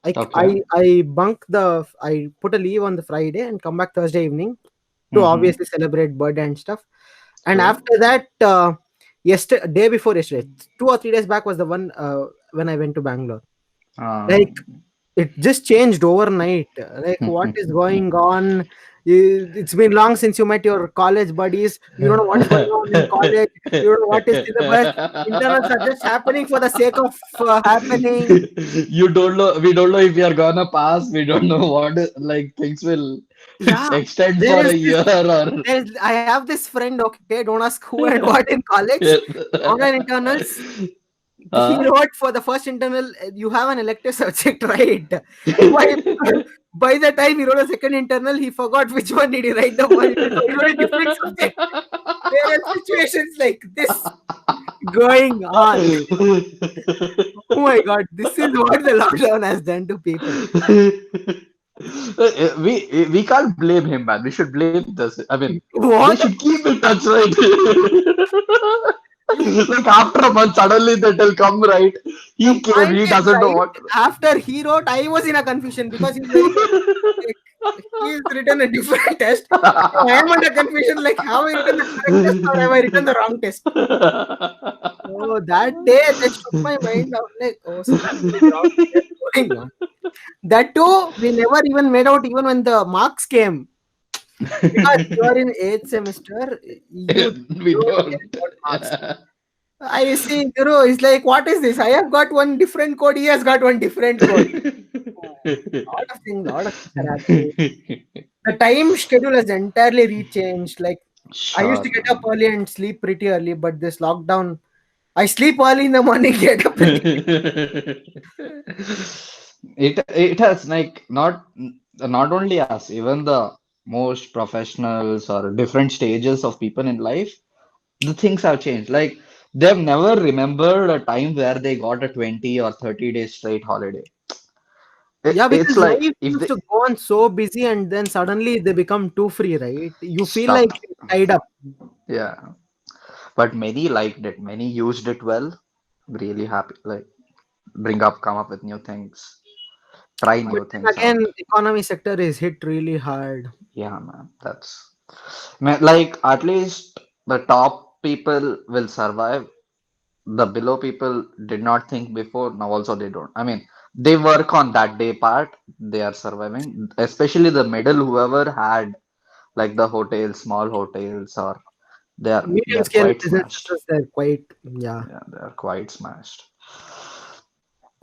Okay. I put a leave on the Friday and come back Thursday evening to Mm-hmm. obviously celebrate birthday and stuff. And Cool. after that, yesterday, day before yesterday, 2 or 3 days back was the one when I went to Bangalore. Like it just changed overnight. Like what is going on? It's been long since you met your college buddies. You don't know what is going on in college. You don't know what is syllabus. Internals are just happening for the sake of happening. You don't know, we don't know if we are gonna pass, we don't know like things will Yeah, extend there for a is this. year or I have this friend. Okay, don't ask who and what in college. Online internals. He uh, wrote for the first internal. You have an elective subject, right? By by the time he wrote a second internal, he forgot which one did he write the first. So he wrote a different subject. There are situations like this going on. Oh my god, this is what the lockdown has done to people. we can't blame him, man. We should blame this. I mean, they What? should keep in touch, right? Like after a month, suddenly that'll come, right? The He came, point he is, doesn't know right? what. After he wrote, I was in a confusion because he's very like, he's written a different test. So I am under confusion. Like, have I written the correct test or have I written the wrong test? Oh, that day that shook my mind. I was like, oh, something is wrong here going on. That too, we never even made out even when the marks came. Because you are in eighth semester, We you don't care don't. about marks. I see, Guru. It's like, what is this? I have got one different code. He has got one different code. Lot of things are happening. The time schedule has entirely rechanged. Like I used Sure, to get up man. early and sleep pretty early, but this lockdown, I sleep early in the morning, get up pretty. It has like not only us, even the most professionals or different stages of people in life, the things have changed. Like they've never remembered a time where they got a 20 or 30 days straight holiday. Yeah, It's because like life if used they to go on so busy, and then suddenly they become too free, right? You feel like stuck. you're tied up. Yeah. But many liked it. Many used it well. Really happy. Like come up with new things, try But new then things out. again, economy sector is hit really hard. Yeah, man. Like at least the top people will survive. The below people did not think before. Now also they don't. I mean, they work on that day part. They are surviving. Especially the middle, whoever had like the hotels, small hotels, or they Medium are scale quite smashed. businesses, they're quite, yeah. Yeah, they are quite smashed.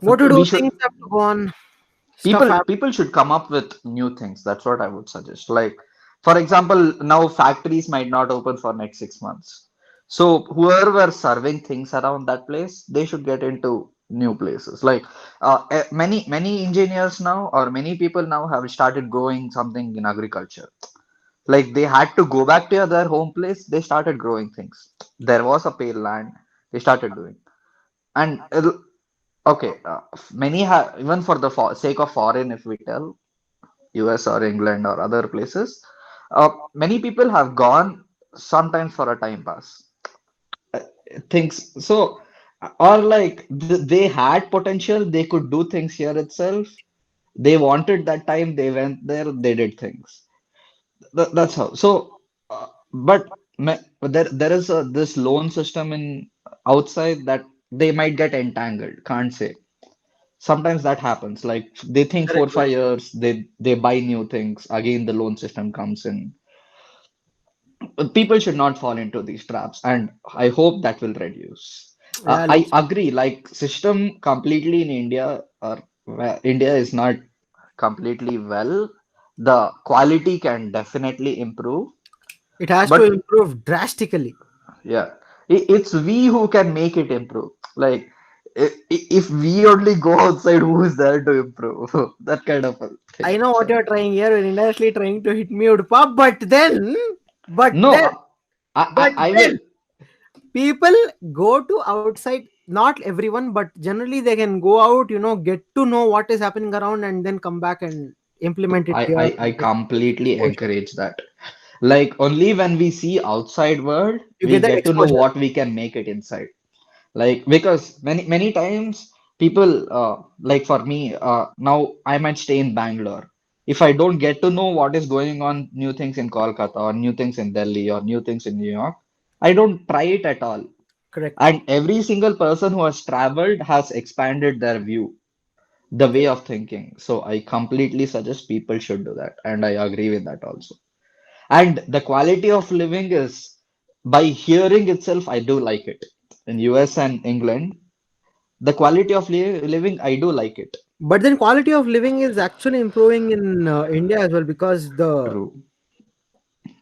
What to We do? should Things have to go on. Stuff people happens. people should come up with new things. That's what I would suggest. Like for example, now factories might not open for next 6 months. So whoever were serving things around that place, they should get into new places. Like many engineers now or many people now have started growing something in agriculture. Like they had to go back to their home place, they started growing things. There was a pale land, they started doing. And okay, many have, even for the sake of foreign, if we tell US or England or other places, many people have gone sometimes for a time pass. Uh, Things so, or like they had potential, they could do things here itself. They wanted that time, they went there, they did things. That's how. So, but there is this loan system in outside that they might get entangled. Can't say. Sometimes that happens. Like they think Correct. 4 5 years, they buy new things. Again, the loan system comes in. But people should not fall into these traps, and I hope that will reduce. Yeah, I let's. agree. Like system completely in India, or India is not completely well. The quality can definitely improve, It has to but improve drastically. yeah, it's we who can make it improve. Like if we only go outside, who is there to improve? That kind of a thing. I know what So you're trying here. You're indirectly trying to hit me, Udupa, but no, then, but I will. then, people go to outside. Not everyone, but generally they can go out. Get to know what is happening around, and then come back and implement it here. I completely encourage that. Like only when we see outside world, You we get that get to know exposure. what we can make it inside. Like because many times people like for me now I might stay in Bangalore. If I don't get to know what is going on, new things in Kolkata or new things in Delhi or new things in New York, I don't try it at all. Correct. And every single person who has traveled has expanded their view, the way of thinking. So I completely suggest people should do that, and I agree with that also. And the quality of living is by hearing itself, I do like it. In US and England, the quality of living, I do like it. But then quality of living is actually improving in India as well, because the True.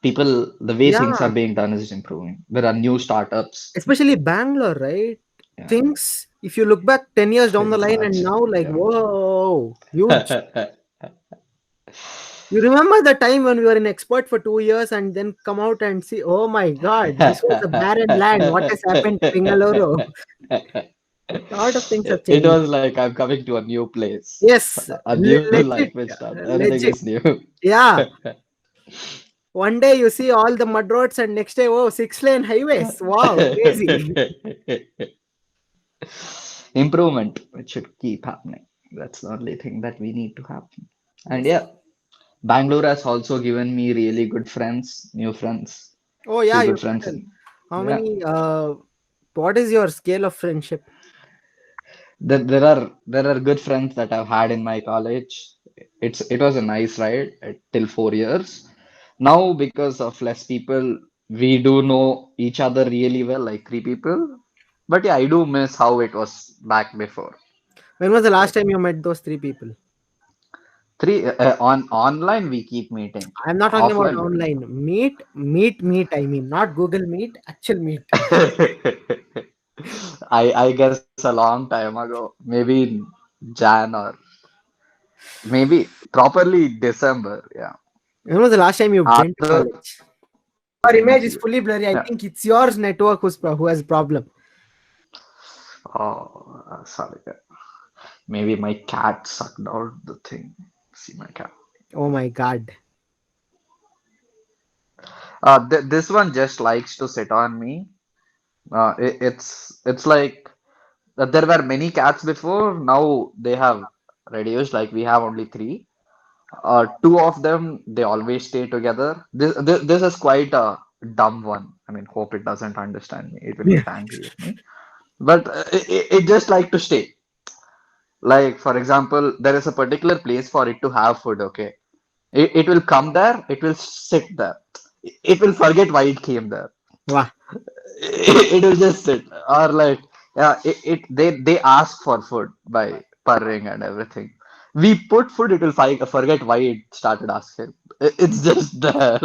People, the way things are yeah, being done is improving. There are new startups. especially Bangalore, right? Yeah. Things, if you look back 10 years down the Things line are, and now, like, yeah. whoa, huge. You remember the time when we were in expert for 2 years and then come out and see, oh my God, this was a barren land. What has happened to Bengaluru? A lot of things have It changed. was like I'm coming to a new place, Yes, a new legit, life will start. Everything legit. is new. Yeah. One day you see all the mud roads, and next day, oh, 6-lane highways. Wow, crazy. Improvement, it should keep happening. That's the only thing that we need to happen. And Yes. yeah, Bangalore has also given me really good friends, new friends, Oh, yeah, few you good friends, told. and How yeah, many, what is your scale of friendship? there are good friends that I've had in my college. It was a nice ride till 4 years. Now because of less people, we do know each other really well, like three people. But yeah, I do miss how it was back before. When was the last Like time you met those three people? three on online we keep meeting. I'm not talking about Offline we don't online. Meet. I mean, not Google Meet, actual meet. know. I guess a long time ago, maybe in Jan or maybe properly December. Yeah. When was the last time you went to Other college? Your things, image is fully blurry. I yeah. think it's yours network who has problem. Oh, sorry. Maybe my cat sucked out the thing. See my cat. Oh my God. This one just likes to sit on me. It's like there were many cats before. Now they have reduced. Like we have only three. Two of them they always stay together. This is quite a dumb one. I mean, hope it doesn't understand me. It will Yeah. get angry with me. But it just like to stay. Like for example, there is a particular place for it to have food. Okay, it will come there. It will sit there. It will forget why it came there. Wow. It will just sit or like yeah. They ask for food by purring and everything. We put food. It will forget why it started asking. It's just there.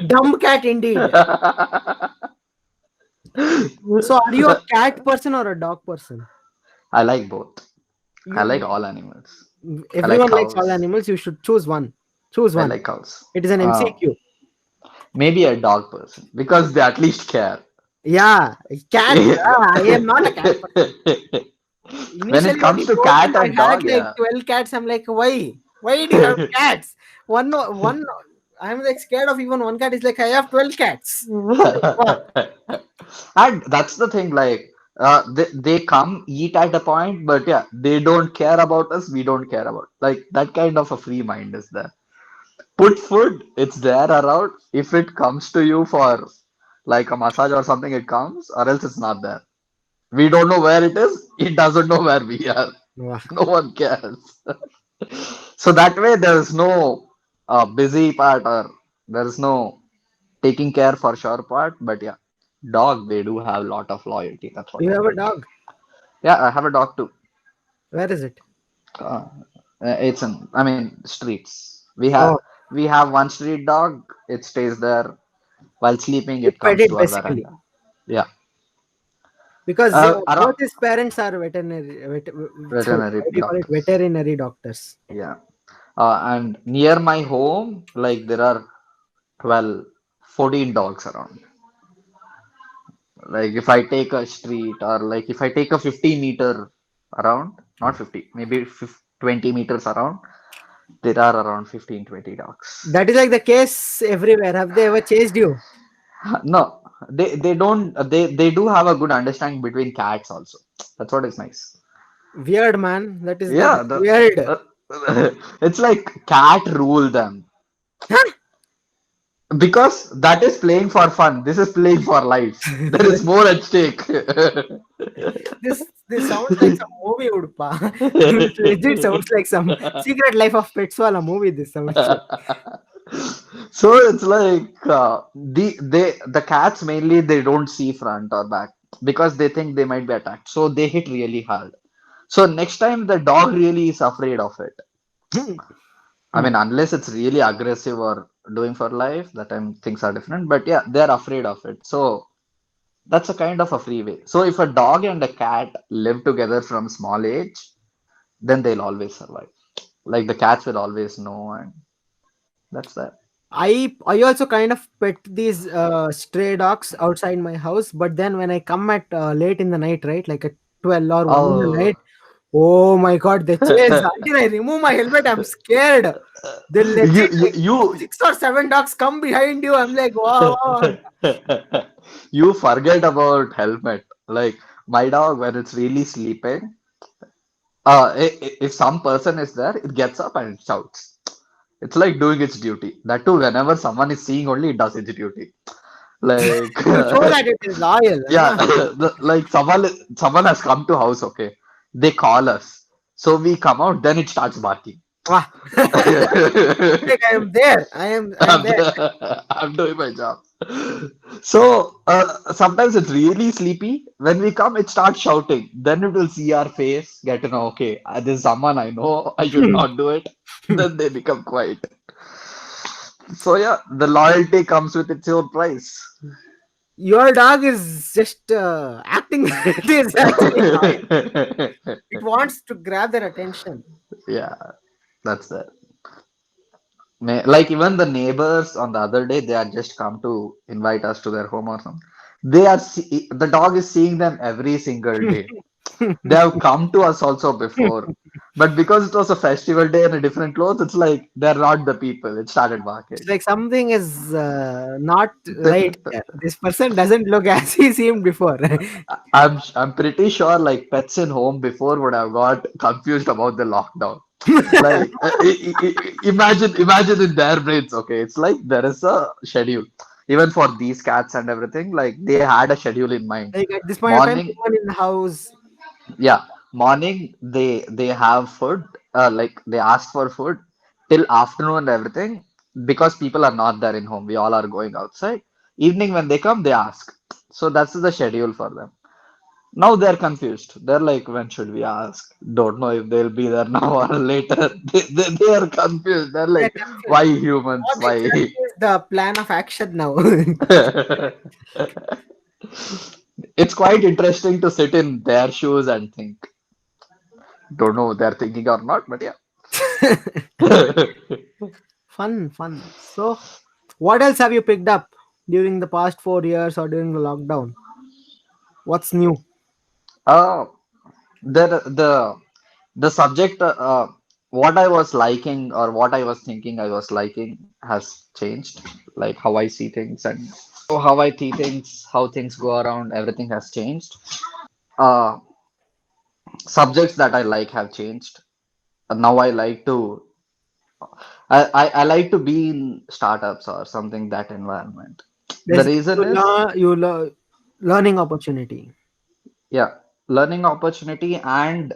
Dumb cat indeed. So are you a cat person or a dog person? I like both. I like You all animals. I like everyone likes all cows. animals. You should choose one. Choose I one. like cows. It is an MCQ. Maybe a dog person because they at least care. Yeah, cat. I am not a cat person. When it Initially, when comes you to told me cat I and had dog, like yeah. 12 cats, I'm like, why? Why do you have cats? One. I'm like scared of even one cat. Is like I have 12 cats. Like, wow. And that's the thing, like they come eat at a point, but yeah, they don't care about us, we don't care about. Like that kind of a free mind is there. Put food, it's there around. If it comes to you for like a massage or something, it comes, or else it's not there. We don't know where it is, it doesn't know where we are. Wow. No one cares. So that way there is no busy part or there is no taking care for sure part. But yeah, dog they do have a lot of loyalty. That's what Do you I have a feel. dog? Yeah, I have a dog too. Where is it? Uh, it's in I mean streets. Oh, We have one street dog. It stays there while sleeping. you It pet comes it to our basically, veranda. Yeah, because around both his parents are sorry, veterinary how do you call it? doctors. Veterinary doctors. Yeah, and near my home, like there are 12, 14 dogs around. Like if I take a street or like if I take a 50-meter around, not 50, maybe 50, 20 meters around, there are around 15, 20 dogs. That is like the case everywhere. Have they ever chased you? No, they don't they do have a good understanding between cats also. That's what is nice. Weird, man. That is Yeah, weird. uh, it's like cat rule them because that is playing for fun. This is playing for life. There is more at stake. This sounds like some movie, Udupa. It sounds like some Secret Life of Pets wala movie. This sounds like. So it's like the cats mainly they don't see front or back because they think they might be attacked. So they hit really hard. So next time the dog really is afraid of it. Hmm. I Hmm. mean, unless it's really aggressive or doing for life, that time things are different. But yeah, they're afraid of it. So that's a kind of a freeway. So if a dog and a cat live together from small age, then they'll always survive. Like the cats will always know, and that's that. I also kind of pet these stray dogs outside my house, but then when I come at late in the night, right, like at 12 or 1 in the Oh. night, oh my god, they chase. Until I remove my helmet, I'm scared. They you legit you like you 6 or 7 dogs come behind you. I'm like, wow. you forget about helmet. Like my dog, when it's really sleeping, if some person is there, it gets up and it shouts. It's like doing its duty. That too, whenever someone is seeing only, it does its duty. Like, To show that it is loyal. yeah, Huh? like someone has come to house. Okay, they call us, so we come out. Then it starts barking. Wow. Like I am there. I am I'm, there. I'm doing my job. So sometimes it's really sleepy. When we come, it starts shouting. Then it will see our face, get to know, okay, this is someone I know. I should not do it. Then they become quiet. So yeah, the loyalty comes with its own price. Your dog is just acting. It is actually loyal. It wants to grab their attention. Yeah, that's it. Like even the neighbors on the other day, they had just come to invite us to their home or something. The dog is seeing them every single day. They have come to us also before, but because it was a festival day and a different clothes, it's like they're not the people. It started It's barking. like something is not right here. This person doesn't look as he seemed before. I'm pretty sure like pets in home before would have got confused about the lockdown. Like imagine in their brains, okay, it's like there is a schedule. Even for these cats and everything, like they had a schedule in mind. Like at this point of time, Morning, someone in the house. yeah, morning they have food, like they ask for food till afternoon and everything because people are not there in home. We all are going outside. Evening when they come, they ask. So that's the schedule for them. Now they're confused. They're like, when should we ask? Don't know if they'll be there now or later. They are confused. They're They're like, why confused. humans? What Why? exactly is the plan of action now? It's quite interesting to sit in their shoes and think. Don't know what they're thinking or not, but yeah. Fun, fun. So, what else have you picked up during the past 4 years or during the lockdown? What's new? uh, the subject, what I was liking or what I was thinking I was liking has changed. Like how I see things and how I see things, how things go around, everything has changed. Uh, Subjects that I like have changed. Now I like to I like to be in startups or something that environment. The Basically, reason is, learning opportunity. yeah, learning opportunity and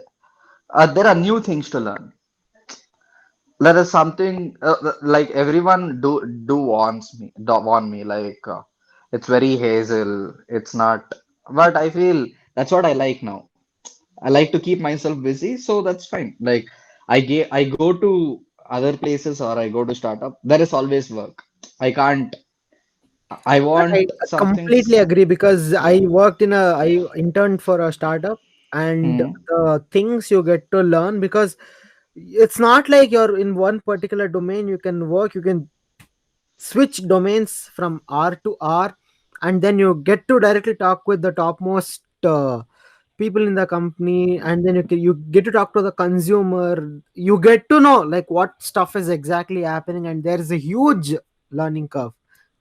there are new things to learn. There is something like everyone do wants me do want me like it's very hazel. It's not, but I feel that's what I like now. I like to keep myself busy, so that's fine. Like I go to other places or I go to startup. There is always work. I can't. I Yeah, want I some completely things. agree because Yeah. I interned for a startup, and Hmm. the things you get to learn, because it's not like you're in one particular domain. You can work, you can switch domains from R to R, and then you get to directly talk with the topmost people in the company, and then you get to talk to the consumer. You get to know like what stuff is exactly happening, and there is a huge learning curve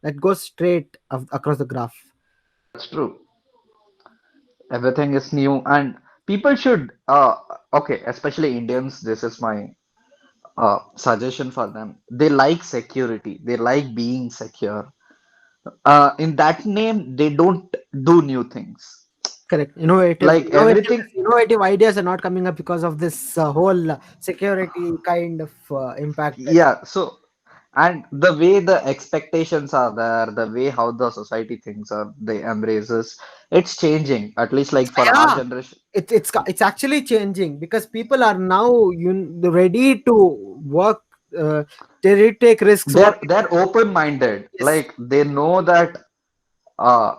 that goes straight across the graph. That's true. Everything is new, and people should, okay, especially Indians, this is my suggestion for them. They like security, they like being secure. In that name, they don't do new things. Correct. Innovative, Like everything, innovative ideas are not coming up because of this whole security kind of impact. yeah. So, and the way the expectations are there, the way how the society thinks or they embraces, it's changing. At least like for our Yeah, generation, it's actually changing because people are now ready to work, uh, they take risks. What? they're open-minded. Yes, Like they know that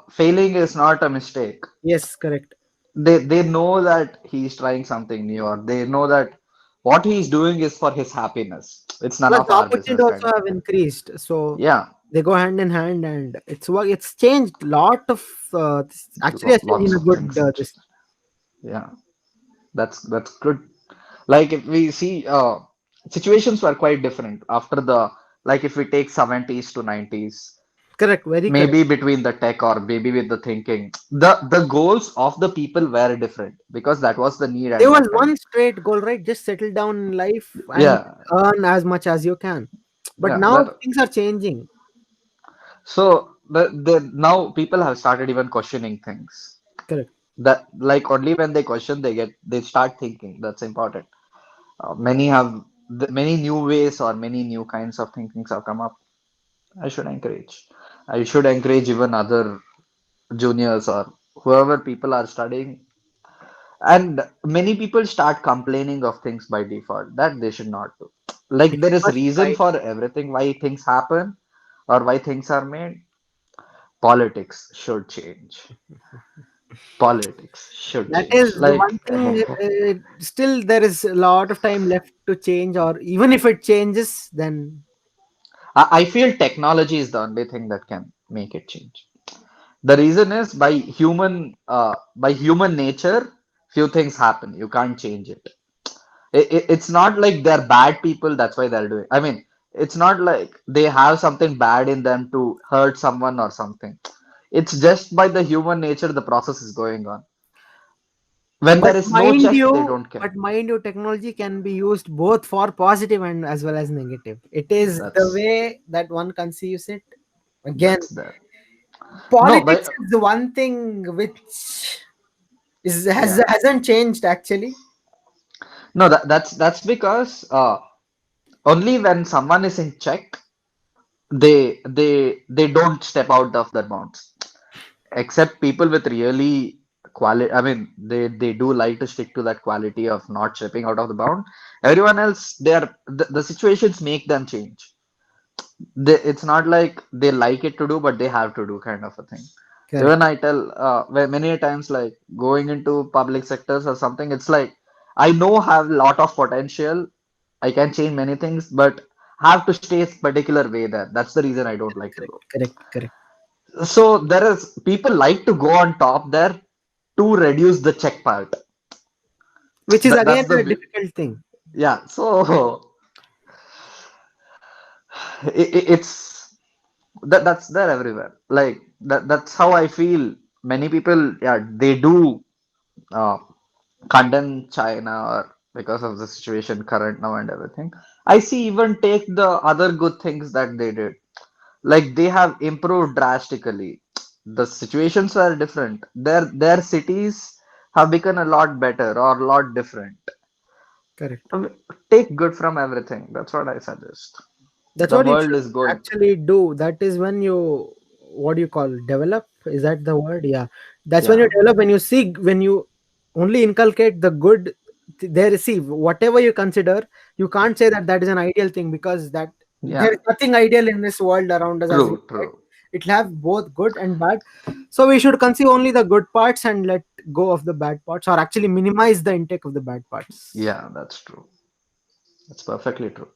failing is not a mistake. yes, correct. They know that he's trying something new, or they know that what he's doing is for his happiness. It's none Plus, of the our opportunity business kind also of have thing. increased, so Yeah, they go hand in hand, and it's changed. Lot of actually has changed lots in a of good things have this. changed. Yeah, that's good. Like if we see situations were quite different after the, like if we take 70s to 90s, Correct, very correct. maybe between the tech or maybe with the thinking, the goals of the people were different because that was the need There at was that time. one straight goal, right? Just settle down in life and Yeah, earn as much as you can. But yeah, now that. things are changing. So the now people have started even questioning things. Correct. That like only when they question they start thinking. That's important. Many have many new ways or many new kinds of thinkings have come up. I should encourage. I should encourage even other juniors or whoever people are studying. And many people start complaining of things by default that they should not do. They Like there should is first reason try. for everything why things happen or why things are made. Politics should change. Politics should That is change. the Like, one thing. Still, there is a lot of time left to change, or even if it changes, then I feel technology is the only thing that can make it change. The reason is by human nature, few things happen. You can't change it. It's not like they're bad people. That's why they're doing. I mean, it's not like they have something bad in them to hurt someone or something. It's just by the human nature the process is going on. When but there is no mind check, they you, don't care. but mind you, technology can be used both for positive and as well as negative. It is the That's way that one conceives it. Again, that's there. No, politics but is the one thing which yeah. hasn't changed actually. No, that's because only when someone is in check, they don't step out of their bounds. Except people with really quality, I mean, they do like to stick to that quality of not stepping out of the bound. Everyone else, the situations make them change. It's not like they like it to do, but they have to do kind of a thing. Even Correct. I tell many times like going into public sectors or something, it's like I know have a lot of potential. I can change many things, but have to stay a particular way there. That's the reason I don't like to Correct. go. Correct. Correct. So there is people like to go on top there to reduce the check part. Which is That's again the a difficult thing. yeah. So it's that's there everywhere. Like that's how I feel. Many people, yeah, they do uh, condemn China or because of the situation current now and everything. I see even take the other good things that they did. Like they have improved drastically. The situations were different. Their cities have become a lot better or a lot different. Correct. Take good from everything. That's what I suggest. That's The what you world should is going. actually do. That is when you, what do you call, develop? Is that the word? Yeah. That's when you Yeah, develop, when you see, when you only inculcate the good there. See, whatever you consider, you can't say that that is an ideal thing, because that there yeah. is nothing ideal in this world around us, as we True, said. true. It have both good and bad. So we should conceive only the good parts and let go of the bad parts, or actually minimize the intake of the bad parts. Yeah, that's true. That's perfectly true.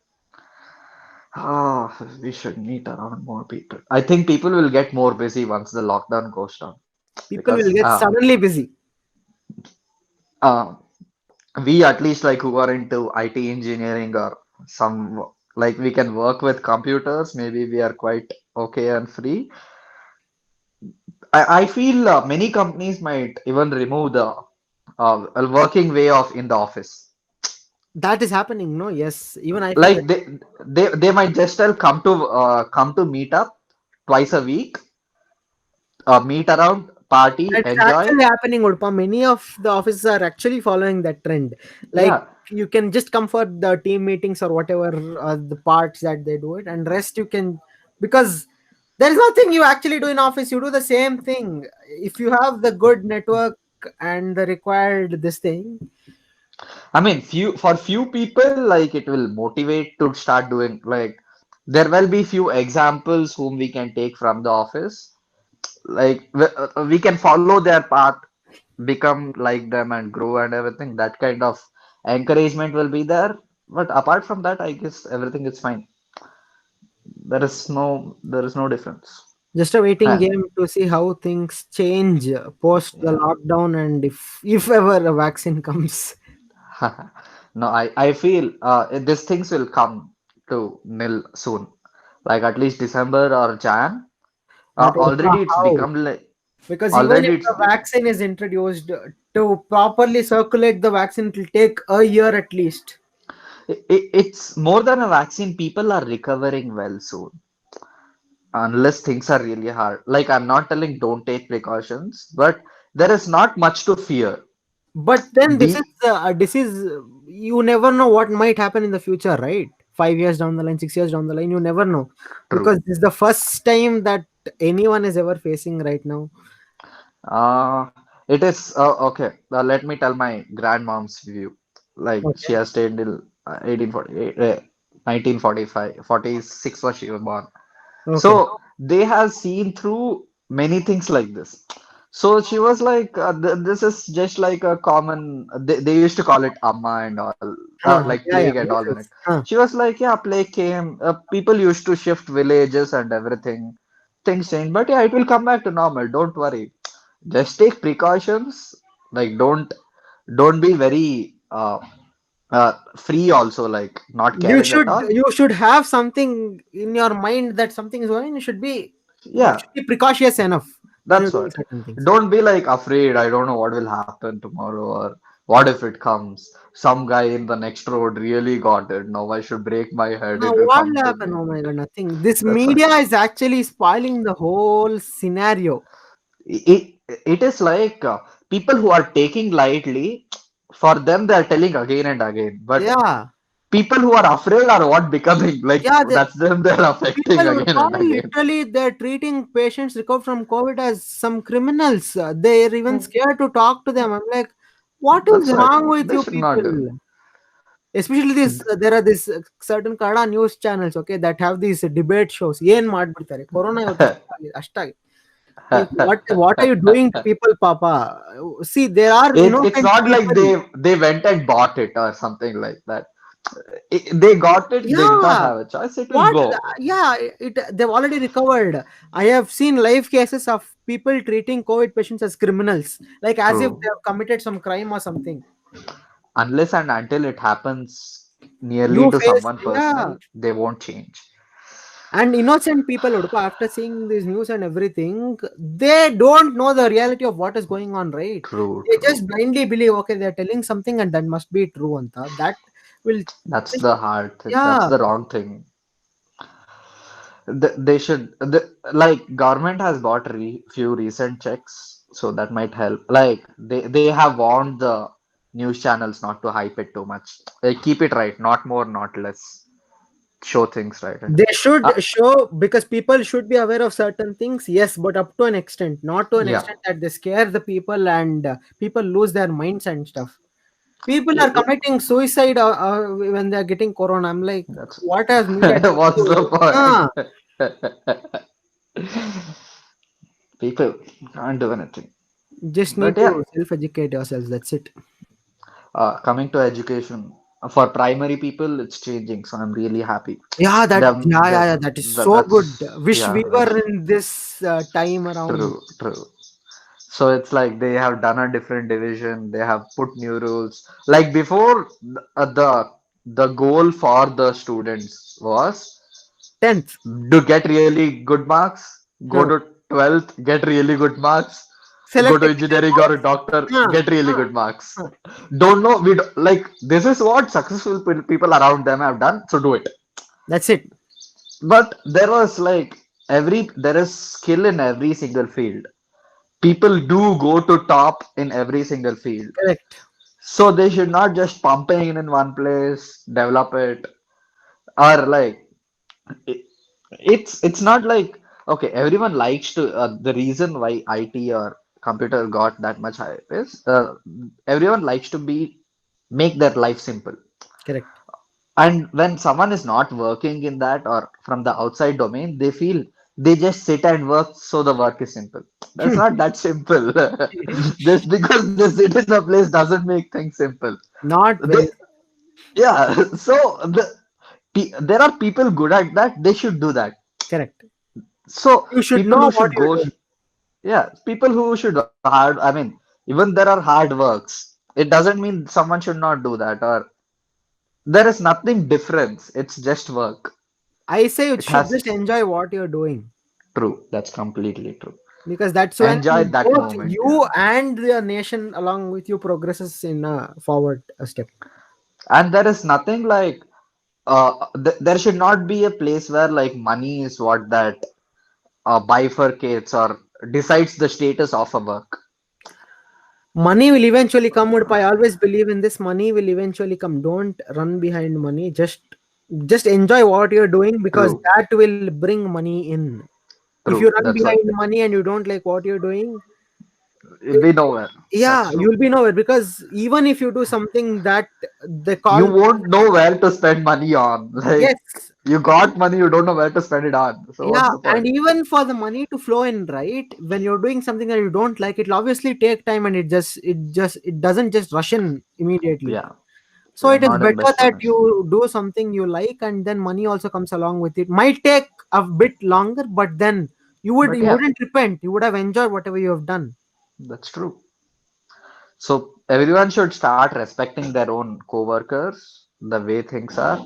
Ah, we should meet around more people. I think people will get more busy once the lockdown goes down People will because get suddenly busy. uh, we at least like who are into IT engineering or some like we can work with computers, maybe we are quite okay and free. I feel many companies might even remove the working way of in the office. That is happening, no? Yes, even I feel Like that. they might just tell come to meet up twice a week, meet around, party, That's enjoy. actually happening, Udupa. Many of the offices are actually following that trend. Like, Yeah, you can just come for the team meetings or whatever the parts that they do it, and rest you can, because there is nothing you actually do in office. You do the same thing. If you have the good network and the required this thing, I mean, few people, like it will motivate to start doing, like there will be few examples whom we can take from the office. Like we can follow their path, become like them and grow and everything. That kind of encouragement will be there. But apart from that, I guess everything is fine. There is no difference. just a waiting And game to see how things change post the yeah. lockdown, and if ever a vaccine comes. No, I feel these things will come to nil soon. Like at least December or Jan. But Already it's how? become like Because even already if it's the become vaccine is introduced, to properly circulate the vaccine, it will take a year at least. it's more than a vaccine. People are recovering well soon, unless things are really hard. Like I'm not telling don't take precautions, but there is not much to fear. But then this is Be a disease. You never know what might happen in the future, right? 5 years down the line, 6 years down the line, you never know, because true. this is the first time that anyone is ever facing right now. It is okay. Let me tell my grandmom's view. Like she Okay. has stayed till 1848, 1945, 46 was she was born. Okay. So they have seen through many things like this. So she was like, this is just like a common, they used to call it Amma and all, like Yeah, plague yeah, and all. makes When it, sense. she was like, yeah, plague came, people used to shift villages and everything. Things change, but yeah, it will come back to normal. Don't worry. Just take precautions. Like don't be very free also, like not you caring at should all. you should have something in your mind that something is going. You Yeah, should be precautious enough when you're that's doing what. certain things. Don't be like afraid, I don't know what will happen tomorrow, or what if it comes. Some guy in the next road really got it. Now I should break my head, Now it will what come will to happen? me. Oh my god, nothing. This That's what. media is actually spoiling the whole scenario. It is like people who are taking lightly, for them they are telling again and again. But Yeah, people who are afraid are what becoming like yeah. that's them they're affecting People would again and call again. literally they're treating patients recovered from COVID as some criminals. They're even Hmm, scared to talk to them. I'm like, what is that's what wrong with they you should not do. people? Especially this, there are this certain Kannada news channels, okay, that have these debate shows. ಏನ್ ಮಾಡ್ಬಿಡ್ತಾರೆ corona ಇವತ್ತು ಅಷ್ಟಾಗಿ like what are you doing to people, papa? See, there are It's innocent not like people. they went and bought it or something like that. They got it, they did not Yeah, have a choice, it will what? go. Yeah, they've already recovered. I have seen live cases of people treating COVID patients as criminals, like as if they True. have committed some crime or something. Unless and until it happens nearly You to face, someone yeah. personal, they won't change. And innocent people, Udupa, after seeing this news and everything, they don't know the reality of what is going on, right? True, They true. just blindly believe, okay, they're telling something and that must be true. Anta. That will That's just, the hard thing. That's yeah. the wrong thing. They should like government has bought few recent checks, so that might help. Like they have warned the news channels not to hype it too much. They keep it right, not more, not less. Show things right. They should Uh, show, because people should be aware of certain things, yes, but up to an extent, not to an yeah, extent that they scare the people and people lose their minds and stuff. People are it, committing suicide when they're getting corona. I'm like, that's what has media done what's the to? Ah, point? People can't do anything. just But need yeah, to self-educate yourselves. That's it. coming to education for primary people, it's changing. So I'm really happy. Yeah, that is so good. That's Wish yeah, we were that's in this time around. true, true. So it's like they have done a different division. They have put new rules. Like before, the goal for the students was 10th. to get really good marks, go Huh. to 12th, get really good marks, go to Selected. engineering or a doctor, Ah, get really ah, good marks. ah. Don't know, like this is what successful people around them have done, so do it. That's it. But there was like there is skill in every single field. People do go to top in every single field. Correct. So they should not just pump in one place, develop it, or like it, it's not like okay, everyone likes to the reason why IT or computer got that much hype is everyone likes to make their life simple. Correct. And when someone is not working in that or from the outside domain, they feel they just sit and work, so the work is simple. That's not that simple. Just because they sit in a place doesn't make things simple. Not They, very yeah, so there are people good at that, they should do that. correct. So You should people know who what should you're go, doing. yeah, people who should hard, I mean, even there are hard works. It doesn't mean someone should not do that, or there is nothing difference. It's just work. I say you It should has just its enjoy what you're doing, true. That's completely true. because that's when Enjoy that both moment. Yeah. you and your nation along with you progresses in a forward step. And there is nothing like there should not be a place where like money is what that bifurcates or decides the status of a work. Money will eventually come. Udupa. I always believe in this. Money will eventually come. Don't run behind money. Just enjoy what you're doing, because True, that will bring money in. If you true. run That's what behind money and you don't like what you're doing, it'll be nowhere. yeah, That's true. you'll be nowhere, because even if you do something that they You call, won't know where to spend money on. Like yes, you got money, you don't know where to spend it on. So yeah, what's the and point? even for the money to flow in, right, when you're doing something that you don't like, it'll obviously take time, and it doesn't just rush in immediately. Yeah, So we are it is not in better best that condition. you do something you like, and then money also comes along with it. Might take a bit longer, but then But you yeah, wouldn't repent. You would have enjoyed whatever you have done. that's true. So everyone should start respecting their own coworkers, the way things are.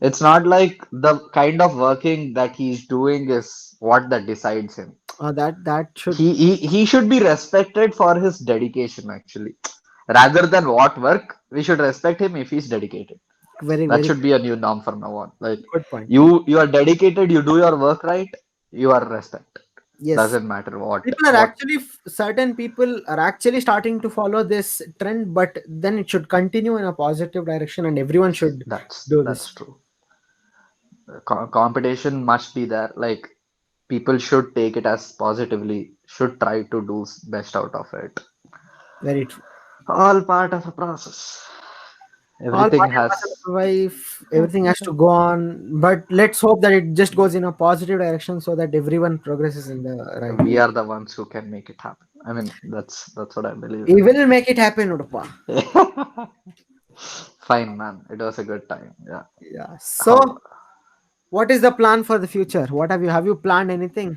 It's not like the kind of working that he's doing is what that decides him. That should He should be respected for his dedication actually. Rather than what work, we should respect him if he's dedicated. very That very should be a new norm from now on. Like good point. you are dedicated, you do your work right, you are respected. Yes, Doesn't matter what people are what actually certain people are actually starting to follow this trend, but then it should continue in a positive direction, and everyone should do this. that's true. Competition must be there. Like people should take it as positively, should try to do best out of it. Very true. All part of a process. All Everything part and parcel has. of life, everything has to go on, but let's hope that it just goes in a positive direction so that everyone progresses in the right We way. are the ones who can make it happen. I mean, that's what I believe We will make it happen, Udupa. in. Fine, man. It was a good time. Yeah. Yeah. So, How? what is the plan for the future? What have you planned anything?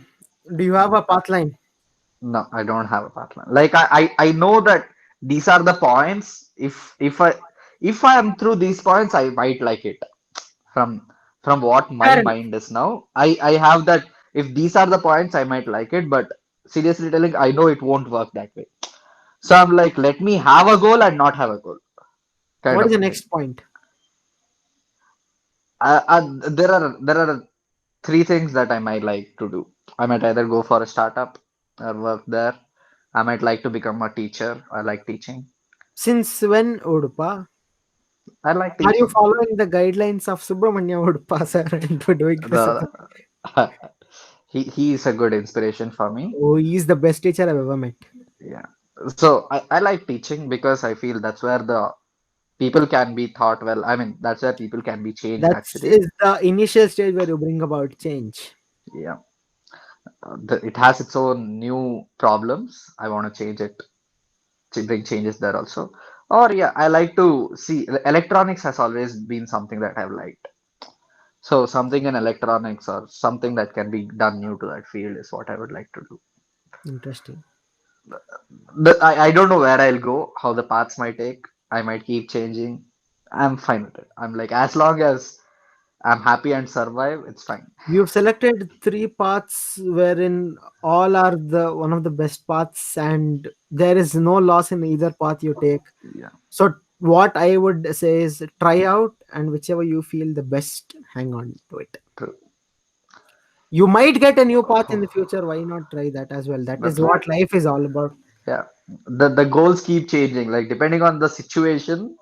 Do you have a path line? No, I don't have a partner. Like I know that these are the points. If I am through these points, I might like it. From from what my Fair enough. mind is now, I have that. If these are the points, I might like it. But seriously telling, I know it won't work that way. So I'm like, let me have a goal and not have a goal, kind What is of the a thing. next point? There are three things that I might like to do. I might either go for a startup or work there. I might like to become a teacher. I like teaching. Since when, Udupa? I like Are you teaching. following the guidelines of Subramanya Udupa sir and doing the same? The he is a good inspiration for me. Oh, he is the best teacher I've ever met. Yeah. So I like teaching because I feel that's where the people can be taught well. I mean, that's where people can be changed That actually. is the initial stage where you bring about change. Yeah. It has its own new problems. I want to change it, to bring changes there also. Or yeah, I like to see electronics has always been something that I've liked. So something in electronics or something that can be done new to that field is what I would like to do. Interesting. I don't know where I'll go, how the paths might take. I might keep changing. I'm fine with it. I'm like, as long as I'm happy and survive, it's fine. You've selected three paths wherein all are the one of the best paths, and there is no loss in either path you take. Yeah, So what I would say is try out, and whichever you feel the best, hang on to it. true. You might get a new path in the future. Why not try that as well? That is That's right. what life is all about. Yeah. The goals keep changing. Like depending on the situation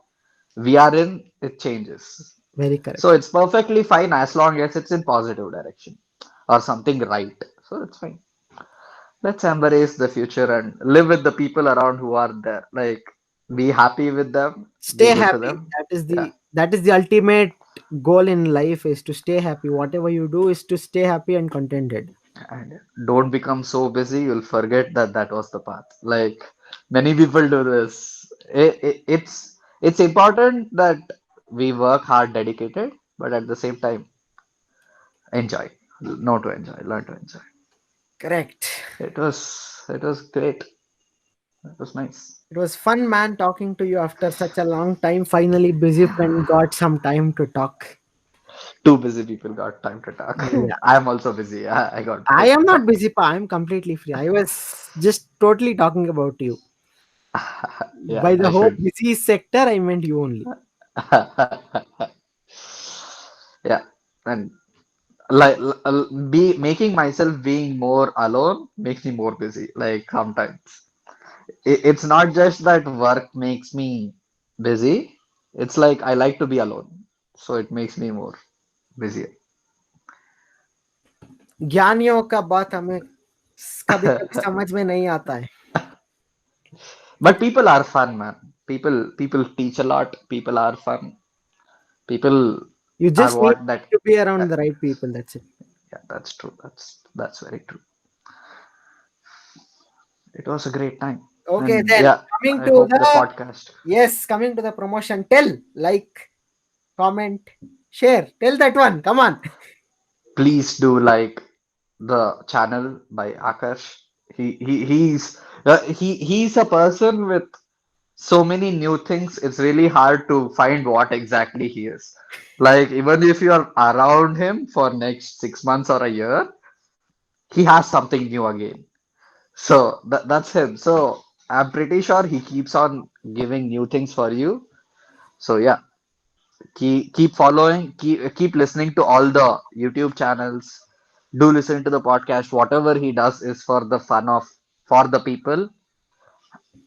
we are in, it changes. Very So correct. it's perfectly fine as long as it's in positive direction or something right. So it's fine. Let's embrace the future and live with the people around who are there. Like be happy with them, be Stay good to happy. them. That is Yeah. the ultimate goal in life, is to stay happy. Whatever you do is to stay happy and contented. And don't become so busy, you'll forget that that was the path. Like many people do this. It's important that we work hard, dedicated, but at the same time, enjoy. Know to enjoy, learn to enjoy. Correct. It was great. It was nice. It was fun, man, talking to you after such a long time. Finally, busy friend got some time to talk. Two busy people got time to talk. Yeah. I am also busy. I got I time am to not talk. busy, pa. I'm completely free. I was just totally talking about you. Yeah, By the I whole should. busy sector, I meant you only. Yeah, and like be making myself being more alone makes me more busy. Like sometimes it's not just that work makes me busy. It's like I like to be alone, so it makes me more busier. ज्ञानियों का बात हमें कभी कभी समझ में नहीं आता है. But people are fun, man. People teach a lot. People are fun. People You are just need what that. to be Uh, around the right people. That's it. yeah, that's true. That's very true. It was a great time, Okay, and then yeah, coming I to hope the the podcast. yes, coming to the promotion. Tell, like, comment, share. Tell that one. Come on. Please do like the channel by Akarsh. He's a person with so many new things. It's really hard to find what exactly he is. Like even if you are around him for next 6 months or a year, he has something new again. So that's him. So I'm pretty sure he keeps on giving new things for you. So yeah, keep following, keep listening to all the YouTube channels. Do listen to the podcast. Whatever he does is for the fun of for the people,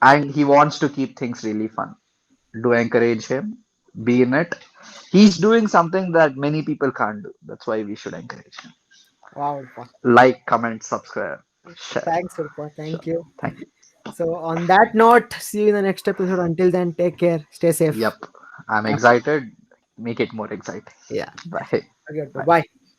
and he wants to keep things really fun. Do encourage him, be in it. He's doing something that many people can't do. That's why we should encourage him. Wow. Like, comment, subscribe, share. Thanks, Udupa. Sure. Thank you. Thank you. So, on that note, see you in the next episode. Until then, take care. Stay safe. Yep. I'm Yep. excited. Make it more exciting. Yeah. Bye. Okay. Bye. Bye.